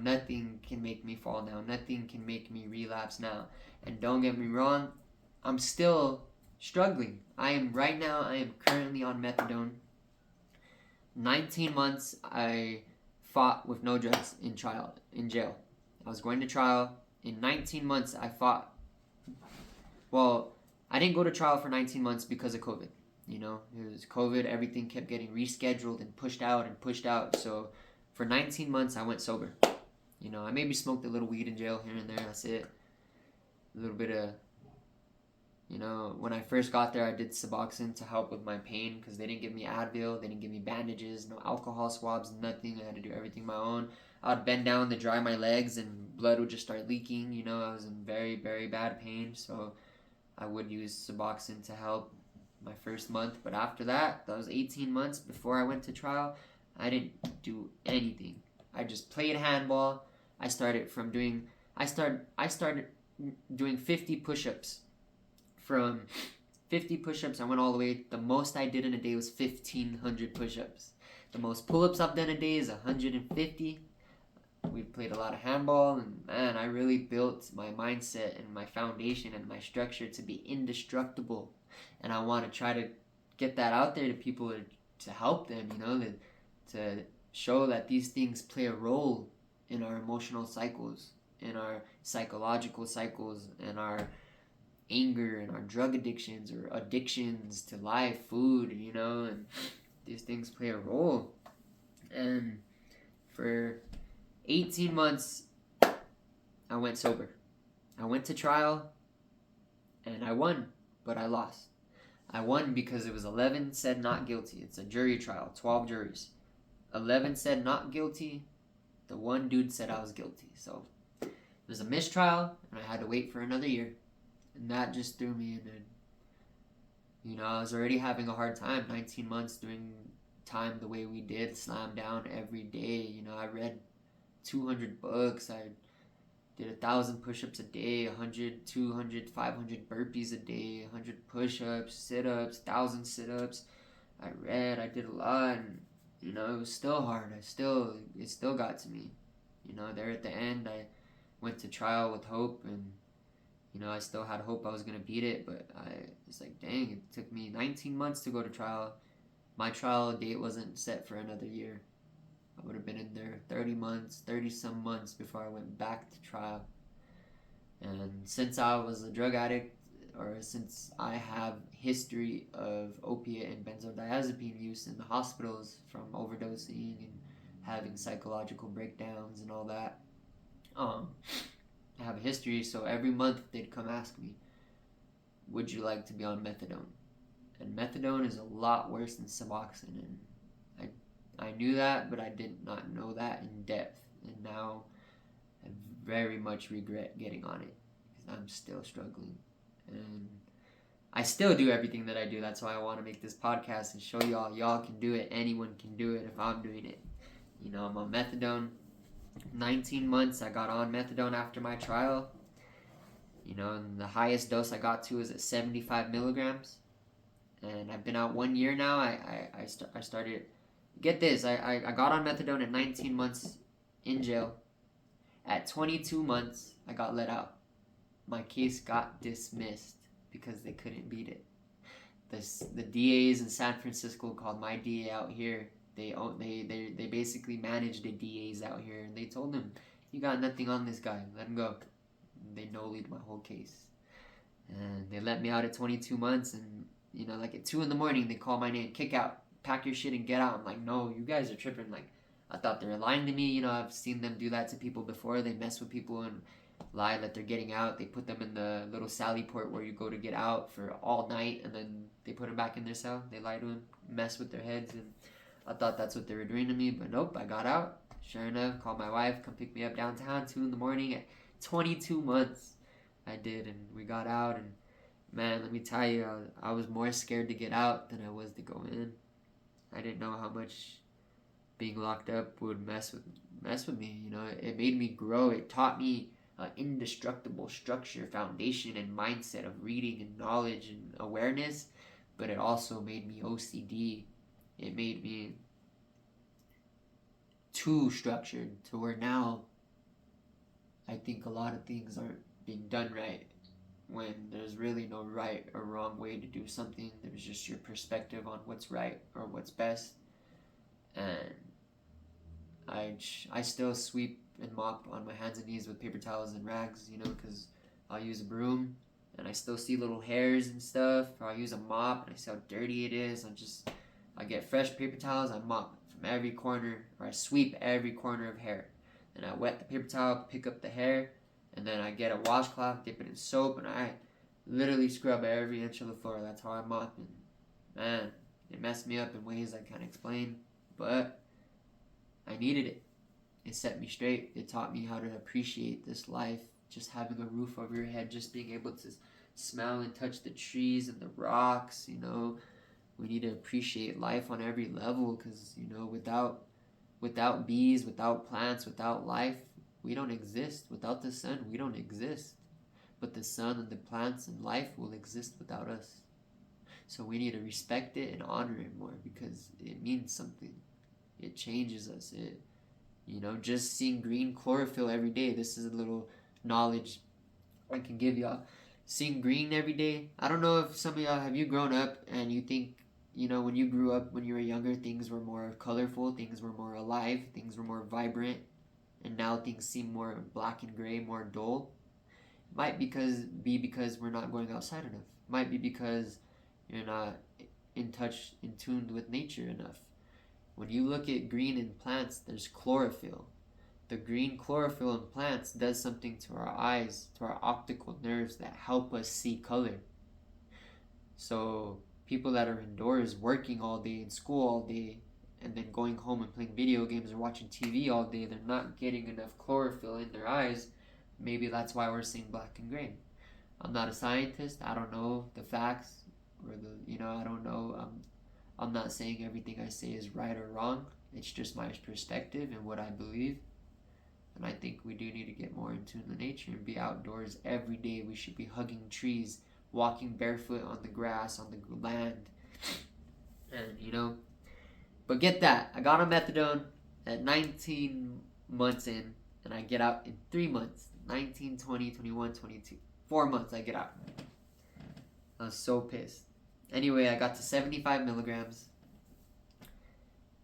Nothing can make me fall now. Nothing can make me relapse now. And don't get me wrong, I'm still struggling. I am currently on methadone. 19 months I fought with no drugs in jail. I was going to trial. In 19 months I fought. Well, I didn't go to trial for 19 months because of COVID. It was COVID. Everything kept getting rescheduled and pushed out. So for 19 months, I went sober. I maybe smoked a little weed in jail here and there. That's it. A little bit of, when I first got there, I did Suboxone to help with my pain because they didn't give me Advil. They didn't give me bandages, no alcohol swabs, nothing. I had to do everything my own. I would bend down to dry my legs and blood would just start leaking. I was in very, very bad pain. So I would use Suboxone to help my first month. But after that was 18 months before I went to trial. I didn't do anything. I just played handball. I started doing 50 push-ups. From 50 push-ups, I went all the way. The most I did in a day was 1,500 push-ups. The most pull-ups I've done a day is 150. We played a lot of handball, and man, I really built my mindset and my foundation and my structure to be indestructible. And I want to try to get that out there to people to help them, to show that these things play a role in our emotional cycles, in our psychological cycles, in our anger and our drug addictions or addictions to life, food, and these things play a role. And for 18 months, I went sober. I went to trial, and I won, but I lost. I won because it was 11 said not guilty. It's a jury trial, 12 juries. 11 said not guilty. The one dude said I was guilty. So it was a mistrial, and I had to wait for another year. And that just threw me in. I was already having a hard time. 19 months doing time the way we did, slam down every day. I read 200 books. I did 1,000 push-ups a day, 100, 200, 500 burpees a day, 100 push-ups, sit-ups, 1,000 sit-ups. I read. I did a lot, and it was still hard. It still got to me. There at the end, I went to trial with hope, and I still had hope I was gonna beat it. But I was like, dang, it took me 19 months to go to trial. My trial date wasn't set for another year. I would have been in there 30 some months before I went back to trial. And since I was a drug addict, or since I have history of opiate and benzodiazepine use in the hospitals from overdosing and having psychological breakdowns and all that, I have a history. So every month they'd come ask me, would you like to be on methadone? And methadone is a lot worse than Suboxone, and I knew that, but I did not know that in depth. And now I very much regret getting on it because I'm still struggling. And I still do everything that I do. That's why I want to make this podcast and show y'all can do it. Anyone can do it if I'm doing it. I'm on methadone. 19 months I got on methadone after my trial. And the highest dose I got to is at 75 milligrams. And I've been out 1 year now. I started... Get this, I got on methadone at 19 months in jail. At 22 months, I got let out. My case got dismissed because they couldn't beat it. the DAs in San Francisco called my DA out here. They basically manage the DAs out here, and they told him, "You got nothing on this guy. Let him go." And they no-lead my whole case, and they let me out at 22 months. And like at 2 in the morning, they call my name, kick out, pack your shit and get out. I'm like, no, you guys are tripping. Like, I thought they were lying to me. I've seen them do that to people before. They mess with people and lie that they're getting out. They put them in the little Sally port where you go to get out for all night, and then they put them back in their cell. They lie to them, mess with their heads, and I thought that's what they were doing to me, but nope, I got out. Sure enough, called my wife, come pick me up downtown, 2 in the morning at 22 months. I did, and we got out, and man, let me tell you, I was more scared to get out than I was to go in. I didn't know how much being locked up would mess with me. It made me grow. It taught me an indestructible structure, foundation, and mindset of reading and knowledge and awareness, but it also made me OCD. It made me too structured to where now I think a lot of things aren't being done right, when there's really no right or wrong way to do something. There's just your perspective on what's right or what's best. And I still sweep and mop on my hands and knees with paper towels and rags, because I'll use a broom and I still see little hairs and stuff. Or I'll use a mop and I see how dirty it is. I get fresh paper towels, I mop from every corner, or I sweep every corner of hair. And I wet the paper towel, pick up the hair, and then I get a washcloth, dip it in soap, and I literally scrub every inch of the floor. That's how I mop. And man, it messed me up in ways I can't explain, but I needed it. It set me straight. It taught me how to appreciate this life, just having a roof over your head, just being able to smell and touch the trees and the rocks. We need to appreciate life on every level, because without bees, without plants, without life, we don't exist. Without the sun, we don't exist. But the sun and the plants and life will exist without us. So we need to respect it and honor it more, because it means something. It changes us. Just seeing green chlorophyll every day. This is a little knowledge I can give y'all. Seeing green every day. I don't know if some of y'all, have you grown up and you think, when you grew up, when you were younger, things were more colorful, things were more alive, things were more vibrant, and now things seem more black and gray, more dull. It might be because we're not going outside enough. It might be because you're not in tuned with nature enough. When you look at green in plants, there's chlorophyll. The green chlorophyll in plants does something to our eyes, to our optical nerves that help us see color. So people that are indoors working all day, in school all day, and then going home and playing video games or watching TV all day, they're not getting enough chlorophyll in their eyes. Maybe that's why we're seeing black and gray. I'm not a scientist. I don't know the facts, or I don't know. I'm not saying everything I say is right or wrong. It's just my perspective and what I believe. And I think we do need to get more in tune with nature and be outdoors every day. We should be hugging trees, walking barefoot on the grass, on the land. And but get that, I got on methadone at 19 months in, and I get out in 3 months. 19, 20, 21, 22. 4 months I get out. I was so pissed. Anyway, I got to 75 milligrams.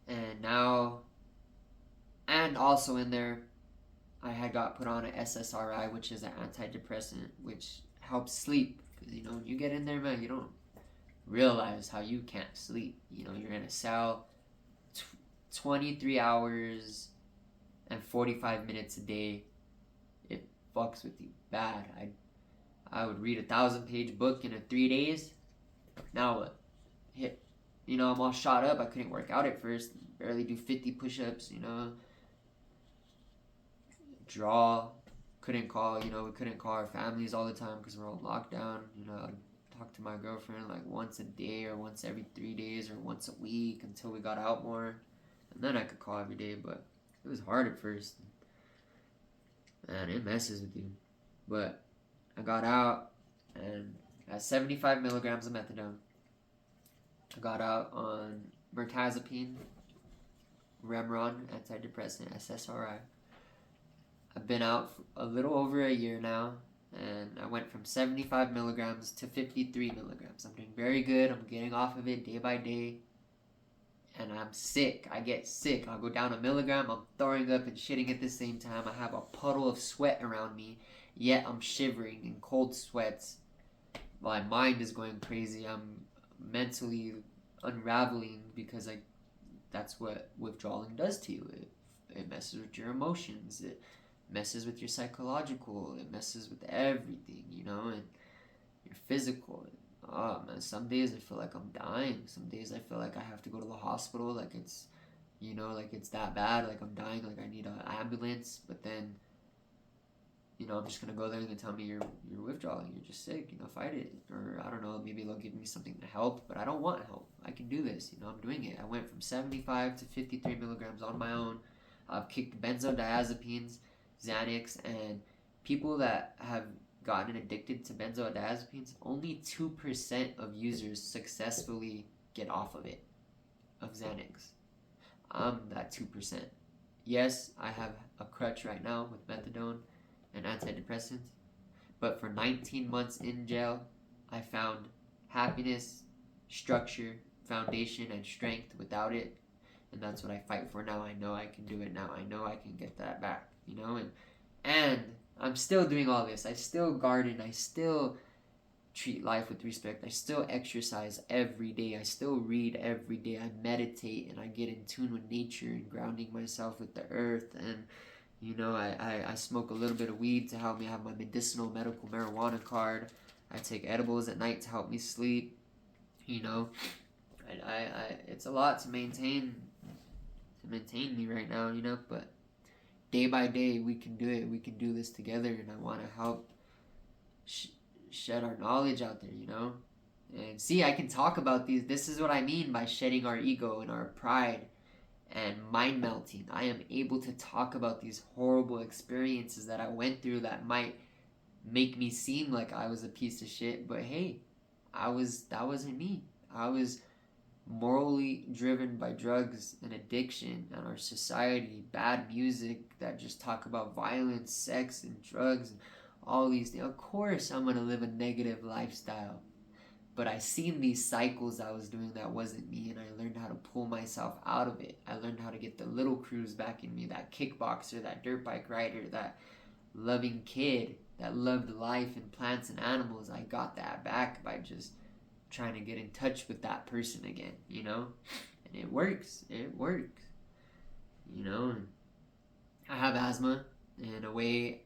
And now, and also in there, I had got put on an SSRI, which is an antidepressant, which helps sleep. Because, when you get in there, man, you don't realize how you can't sleep. You're in a cell 23 hours and 45 minutes a day. It fucks with you bad. I would read a 1,000-page book in 3 days. Now what? I'm all shot up. I couldn't work out at first. Barely do 50 push-ups, Draw. We couldn't call our families all the time because we're on lockdown. I'd talk to my girlfriend like once a day or once every 3 days or once a week until we got out more. And then I could call every day, but it was hard at first. Man, it messes with you. But I got out and at 75 milligrams of methadone. I got out on mirtazapine, Remeron, antidepressant, SSRI. I've been out for a little over a year now, and I went from 75 milligrams to 53 milligrams. I'm doing very good. I'm getting off of it day by day, and I'm sick. I get sick. I'll go down a milligram. I'm throwing up and shitting at the same time. I have a puddle of sweat around me, yet I'm shivering in cold sweats. My mind is going crazy. I'm mentally unraveling because that's what withdrawing does to you. It messes with your emotions. It messes with your psychological. It messes with everything, and your physical. Oh man, some days I feel like I'm dying. Some days I feel like I have to go to the hospital. Like like it's that bad. Like I'm dying. Like I need an ambulance. But then, I'm just gonna go there and they tell me you're withdrawing. You're just sick. Fight it. Or I don't know. Maybe they'll give me something to help. But I don't want help. I can do this. I'm doing it. I went from 75 to 53 milligrams on my own. I've kicked benzodiazepines, Xanax, and people that have gotten addicted to benzodiazepines, only 2% of users successfully get off of it, of Xanax. I'm that 2%. Yes, I have a crutch right now with methadone and antidepressants, but for 19 months in jail, I found happiness, structure, foundation, and strength without it, and that's what I fight for now. I know I can do it now. I know I can get that back, and I'm still doing all this. I still garden. I still treat life with respect. I still exercise every day. I still read every day. I meditate and I get in tune with nature and grounding myself with the earth. And, I smoke a little bit of weed to help me have my medicinal medical marijuana card. I take edibles at night to help me sleep. It's a lot to maintain me right now, but day by day we can do it. We can do this together, and I want to help shed our knowledge out there, and see, I can talk about these. This is what I mean by shedding our ego and our pride and mind melting. I am able to talk about these horrible experiences that I went through that might make me seem like I was a piece of shit, but hey, that wasn't me. I was morally driven by drugs and addiction and our society, bad music that just talk about violence, sex, and drugs, and all these things. Of course, I'm gonna live a negative lifestyle, but I seen these cycles I was doing that wasn't me, and I learned how to pull myself out of it. I learned how to get the little Cruz back in me, that kickboxer, that dirt bike rider, that loving kid that loved life and plants and animals. I got that back by just trying to get in touch with that person again, and it works. I have asthma, and in a way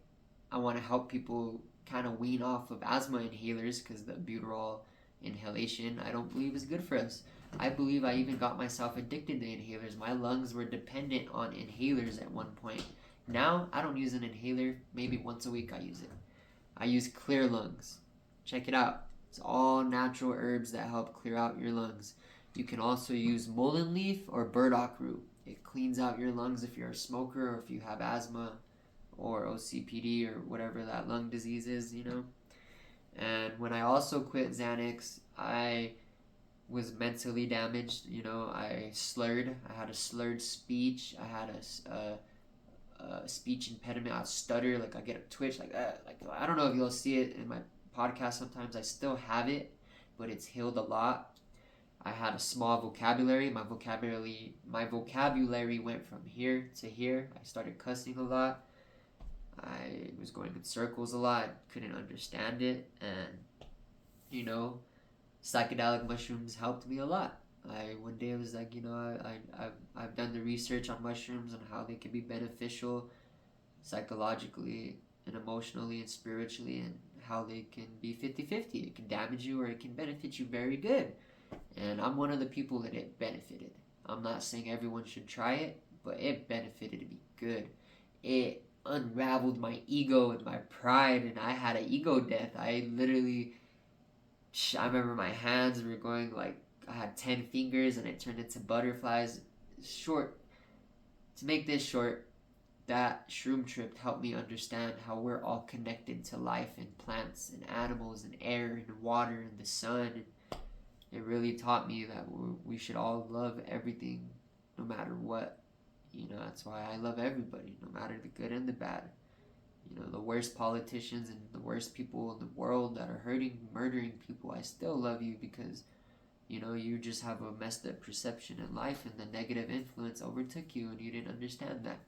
I want to help people kind of wean off of asthma inhalers, because the butyrol inhalation I don't believe is good for us. I believe I even got myself addicted to inhalers. My lungs were dependent on inhalers at one point. Now I don't use an inhaler. Maybe once a week I use it. I use Clear Lungs. Check it out. It's all natural herbs that help clear out your lungs. You can also use mullein leaf or burdock root. It cleans out your lungs if you're a smoker or if you have asthma or OCPD or whatever that lung disease is, And when I also quit Xanax, I was mentally damaged. I slurred. I had a slurred speech. I had a speech impediment. I stutter. Like I get a twitch. Like I don't know if you'll see it in my podcast sometimes. I still have it, but it's healed a lot. I had a small vocabulary. My vocabulary went from here to here. I started cussing a lot. I was going in circles a lot. Couldn't understand it, and psychedelic mushrooms helped me a lot. One day I was like, I've done the research on mushrooms and how they can be beneficial psychologically and emotionally and spiritually, and how they can be 50-50. It can damage you or it can benefit you very good. And I'm one of the people that it benefited. I'm not saying everyone should try it, but it benefited me good. It unraveled my ego and my pride, and I had an ego death. I remember my hands were going like I had 10 fingers and it turned into butterflies. To make this short, that shroom trip helped me understand how we're all connected to life and plants and animals and air and water and the sun. It really taught me that we should all love everything no matter what. That's why I love everybody, no matter the good and the bad. the worst politicians and the worst people in the world that are hurting, murdering people, I still love you because, you just have a messed up perception in life and the negative influence overtook you and you didn't understand that.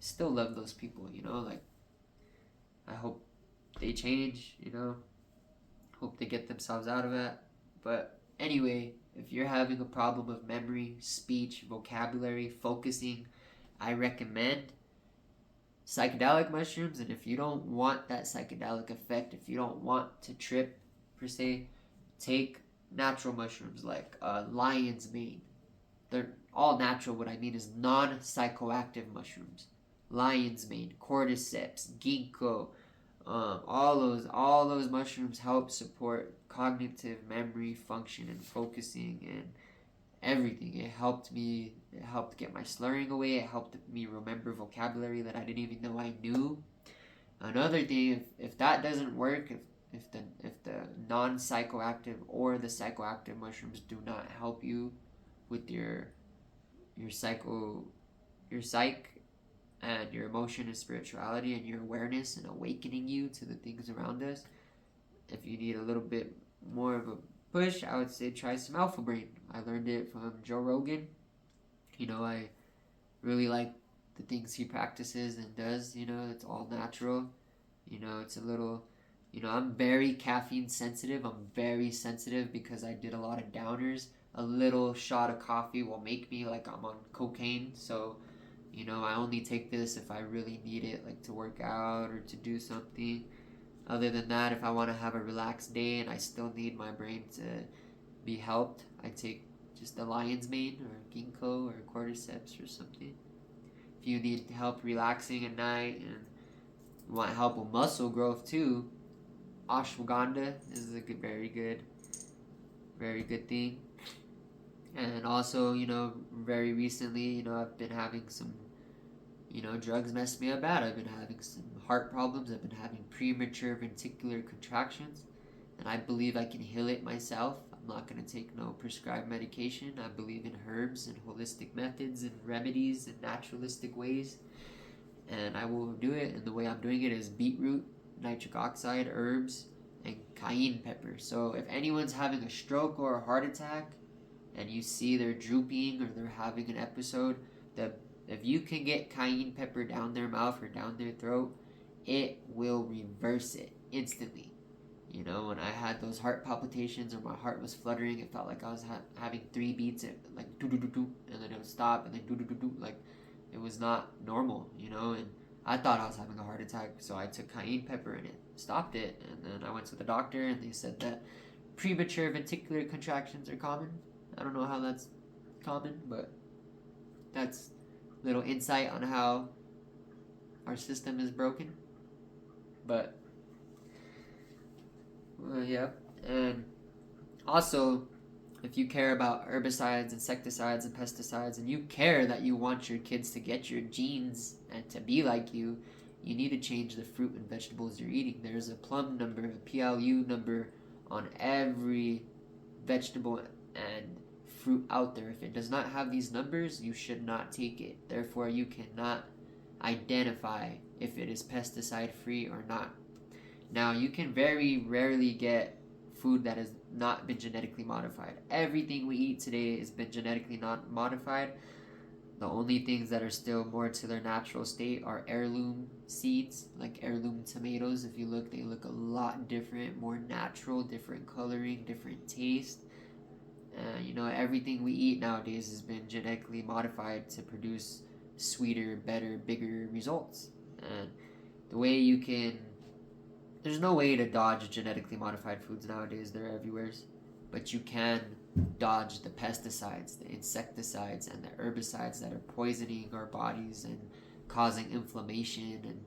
Still love those people, like, I hope they change, hope they get themselves out of that. But anyway, if you're having a problem of memory, speech, vocabulary, focusing, I recommend psychedelic mushrooms. And if you don't want that psychedelic effect, if you don't want to trip per se, take natural mushrooms like lion's mane. They're all natural. What I mean is non-psychoactive mushrooms. Lion's mane, cordyceps, ginkgo, all those mushrooms help support cognitive memory function and focusing and everything. It helped me. It helped get my slurring away. It helped me remember vocabulary that I didn't even know I knew. Another thing, if that doesn't work, if the non-psychoactive or the psychoactive mushrooms do not help you with your psych and your emotion and spirituality and your awareness and awakening you to the things around us, if you need a little bit more of a push, I would say try some Alpha Brain. I learned it from Joe Rogan. I really like the things he practices and does. It's all natural. It's a little, I'm very caffeine sensitive. I'm very sensitive because I did a lot of downers. A little shot of coffee will make me like I'm on cocaine. So, I only take this if I really need it, like to work out or to do something. Other than that, if I want to have a relaxed day and I still need my brain to be helped, I take just the lion's mane or ginkgo or cordyceps or something. If you need help relaxing at night and you want help with muscle growth too, ashwagandha is a very good thing. And also, very recently, I've been having some, drugs messed me up bad. I've been having some heart problems. I've been having premature ventricular contractions. And I believe I can heal it myself. I'm not going to take no prescribed medication. I believe in herbs and holistic methods and remedies and naturalistic ways. And I will do it. And the way I'm doing it is beetroot, nitric oxide, herbs, and cayenne pepper. So if anyone's having a stroke or a heart attack, and you see they're drooping or they're having an episode, that if you can get cayenne pepper down their mouth or down their throat, it will reverse it instantly. When I had those heart palpitations or my heart was fluttering, it felt like I was having 3 beats, like do do do do, and then it would stop, and then do do do do, like it was not normal, and I thought I was having a heart attack, so I took cayenne pepper and it stopped it, and then I went to the doctor and they said that premature ventricular contractions are common. I don't know how that's common, but that's a little insight on how our system is broken. But, yeah. And also, if you care about herbicides, insecticides, and pesticides, and you care that you want your kids to get your genes and to be like you need to change the fruit and vegetables you're eating. There's a plum number, a PLU number on every vegetable and fruit out there. If it does not have these numbers, you should not take it. Therefore, you cannot identify if it is pesticide free or not. Now, you can very rarely get food that has not been genetically modified. Everything we eat today has been genetically not modified. The only things that are still more to their natural state are heirloom seeds, like heirloom tomatoes. If you look, they look a lot different, more natural, different coloring, different taste. Everything we eat nowadays has been genetically modified to produce sweeter, better, bigger results. And the way you can, there's no way to dodge genetically modified foods nowadays. They're everywhere. But you can dodge the pesticides, the insecticides, and the herbicides that are poisoning our bodies and causing inflammation and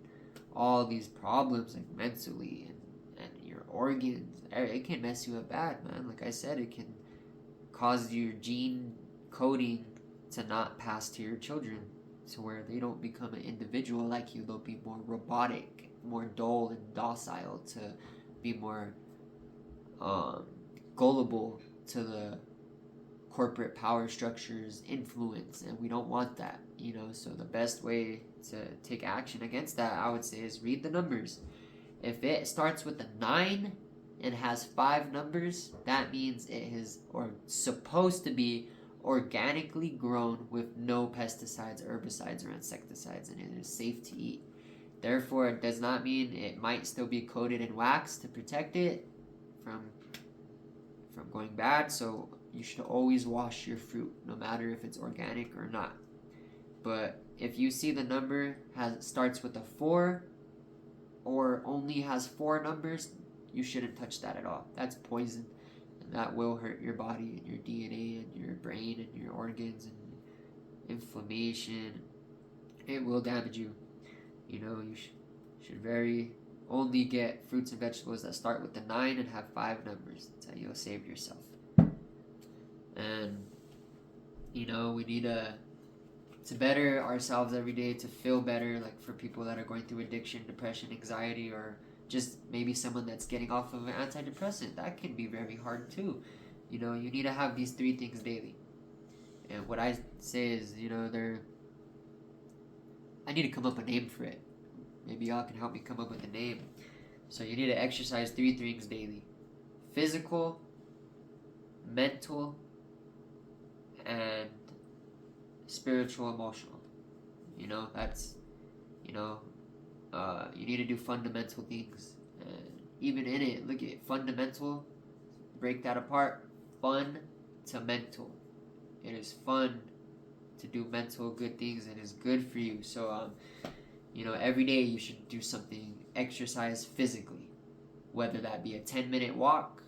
all these problems, like mentally and your organs. It can mess you up bad, man. Like I said, it can cause your gene coding to not pass to your children, to where they don't become an individual like you. They'll be more robotic, more dull and docile, to be more gullible to the corporate power structures influence, and we don't want that. So the best way to take action against that, I would say, is read the numbers. If it starts with a 9 and has 5 numbers, that means it is supposed to be organically grown with no pesticides, herbicides, or insecticides, and it is safe to eat. Therefore, it does not mean it might still be coated in wax to protect it from going bad. So you should always wash your fruit, no matter if it's organic or not. But if you see the number starts with a 4 or only has 4 numbers, you shouldn't touch that at all. That's poison, and that will hurt your body and your DNA and your brain and your organs and inflammation. It will damage you. You should only get fruits and vegetables that start with the 9 and have 5 numbers. That's how you'll save yourself. And we need to better ourselves every day, to feel better, like for people that are going through addiction, depression, anxiety, or just maybe someone that's getting off of an antidepressant. That can be very hard too. You need to have these 3 things daily. And what I say is, I need to come up with a name for it. Maybe y'all can help me come up with a name. So you need to exercise 3 things daily: physical, mental, and spiritual, emotional. That's you need to do fundamental things. And even in it, look at fundamental, break that apart. Fun to mental. It is fun to do mental good things, and is good for you. So every day you should do something, exercise physically, whether that be a 10-minute walk,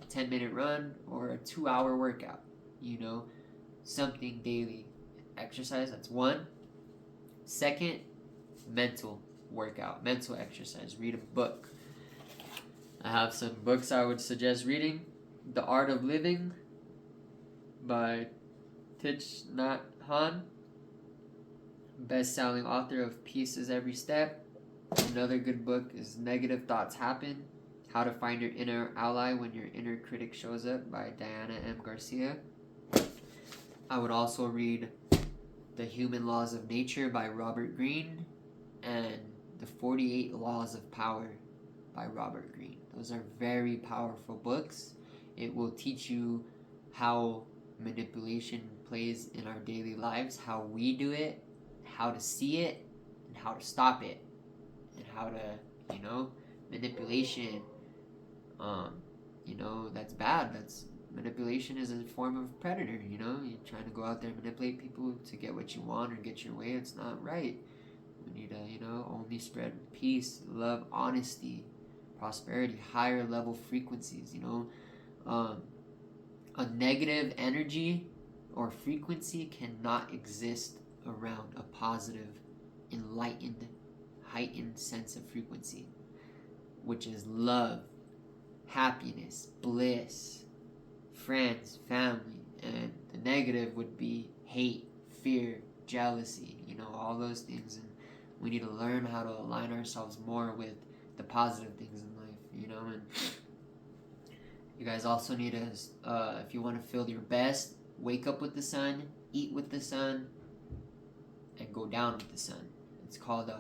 a 10-minute run, or a 2-hour workout. Something daily. Exercise, that's 1. Second, mental workout, mental exercise. Read a book. I have some books I would suggest reading. The Art of Living by Thich Nhat Hanh, best-selling author of Peace is Every Step. Another good book is Negative Thoughts Happen: How to Find Your Inner Ally When Your Inner Critic Shows Up by Diana M. Garcia. I would also read The Human Laws of Nature by Robert Greene and The 48 Laws of Power by Robert Greene. Those are very powerful books. It will teach you how manipulation plays in our daily lives, how we do it, how to see it, and how to stop it, and how to, manipulation, that's bad. Manipulation is a form of predator. You're trying to go out there and manipulate people to get what you want or get your way. It's not right. We need to, only spread peace, love, honesty, prosperity, higher level frequencies. A negative energy or frequency cannot exist around a positive, enlightened, heightened sense of frequency, which is love, happiness, bliss, friends, family. And the negative would be hate, fear, jealousy, all those things. And we need to learn how to align ourselves more with the positive things in life, and you guys also need to, if you want to feel your best, wake up with the sun, eat with the sun, and go down with the sun. It's called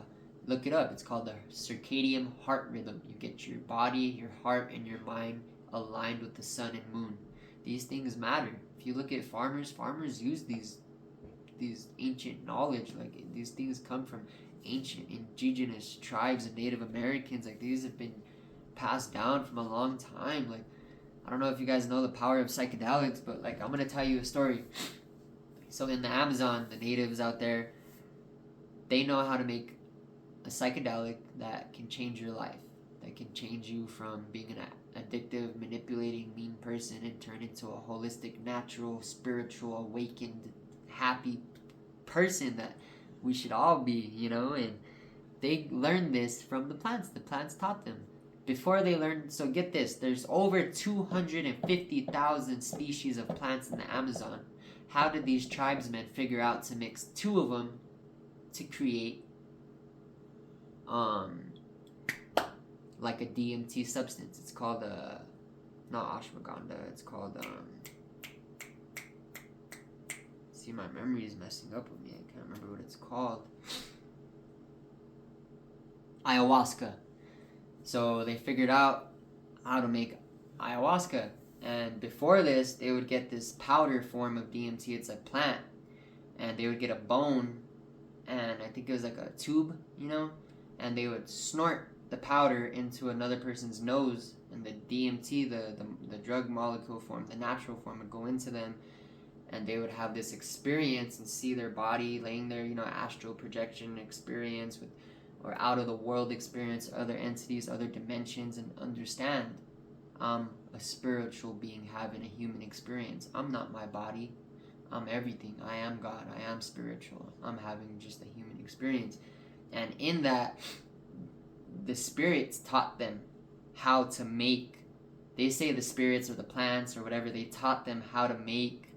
look it up. It's called the circadian heart rhythm. You get your body, your heart, and your mind aligned with the sun and moon. These things matter. If you look at farmers use these ancient knowledge. Like, these things come from ancient indigenous tribes and Native Americans. Like, these have been passed down from a long time. Like, I don't know if you guys know the power of psychedelics, but like, I'm gonna tell you a story. So in the Amazon, the natives out there, they know how to make a psychedelic that can change your life, that can change you from being an addictive, manipulating, mean person and turn into a holistic, natural, spiritual, awakened, happy person that we should all be, and they learned this from the plants. The plants taught them. Before they learned, so get this, there's over 250,000 species of plants in the Amazon. How did these tribesmen figure out to mix 2 of them to create like a DMT substance? It's called not ashwagandha, it's called see, my memory is messing up with me. don't remember what it's called. Ayahuasca. So they figured out how to make ayahuasca. And before this, they would get this powder form of DMT. It's a plant. And they would get a bone, and I think it was like a tube, and they would snort the powder into another person's nose, and the DMT, the drug molecule form, the natural form, would go into them, and they would have this experience and see their body laying there, astral projection experience with, or out of the world experience, other entities, other dimensions, and understand I'm a spiritual being having a human experience. I'm not my body. I'm everything. I am God. I am spiritual. I'm having just a human experience. And in that, the spirits taught them how to make, they say the spirits or the plants or whatever, they taught them how to make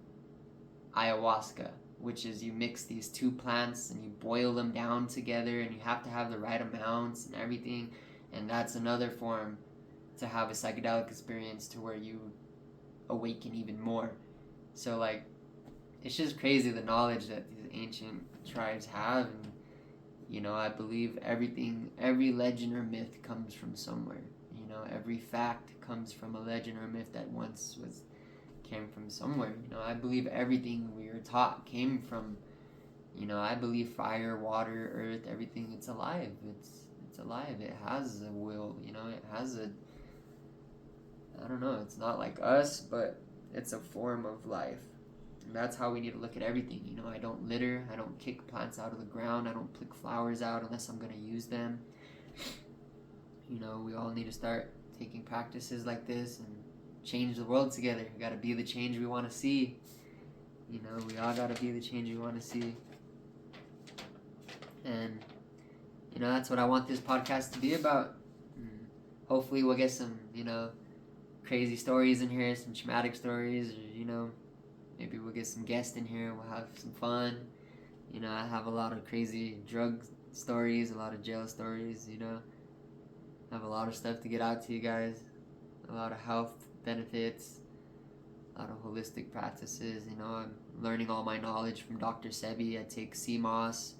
ayahuasca, which is you mix these two plants and you boil them down together, and you have to have the right amounts and everything. And that's another form to have a psychedelic experience to where you awaken even more. So like, it's just crazy the knowledge that these ancient tribes have. And I believe every legend or myth comes from somewhere. Every fact comes from a legend or myth that once came from somewhere. I believe everything we are taught came from, I believe fire, water, earth, everything, it's alive. It's alive. It has a will, it has a, I don't know, it's not like us, but it's a form of life. And that's how we need to look at everything. I don't litter. I don't kick plants out of the ground. I don't pluck flowers out unless I'm going to use them. We all need to start taking practices like this and change the world together. We got to be the change we want to see. We all got to be the change we want to see. And, that's what I want this podcast to be about. And hopefully we'll get some, crazy stories in here, some traumatic stories, or, maybe we'll get some guests in here. We'll have some fun. I have a lot of crazy drug stories, a lot of jail stories, I have a lot of stuff to get out to you guys. A lot of health benefits, a lot of holistic practices. I'm learning all my knowledge from Dr. Sebi. I take sea moss.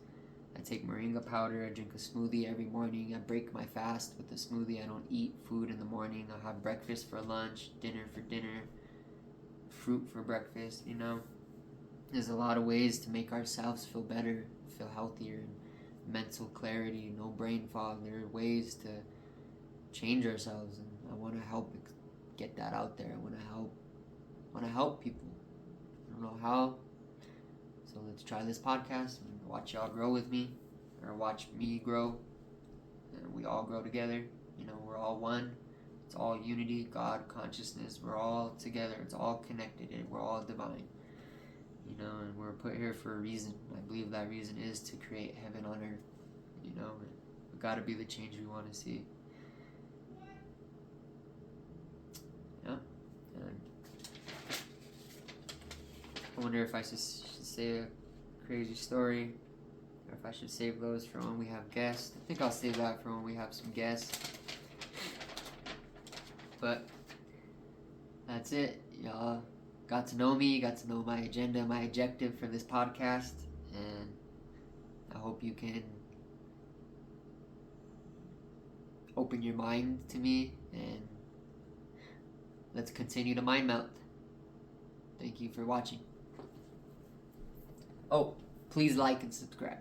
I take moringa powder. I drink a smoothie every morning. I break my fast with a smoothie. I don't eat food in the morning. I have breakfast for lunch, dinner for dinner, fruit for breakfast. There's a lot of ways to make ourselves feel better, feel healthier, mental clarity, no brain fog. There are ways to change ourselves, and I want to help get that out there. I want to help people. I don't know how, so let's try this podcast and watch y'all grow with me, or watch me grow, and we all grow together. We're all one. It's all unity, God, consciousness. We're all together. It's all connected, and we're all divine. And we're put here for a reason. I believe that reason is to create heaven on earth. And we got to be the change we want to see. Yeah. And I wonder if I should say a crazy story, or if I should save those for when we have guests. I think I'll save that for when we have some guests. But that's it. Y'all got to know me, got to know my agenda, my objective for this podcast, and I hope you can open your mind to me, and let's continue to mind melt. Thank you for watching. Oh, please like and subscribe.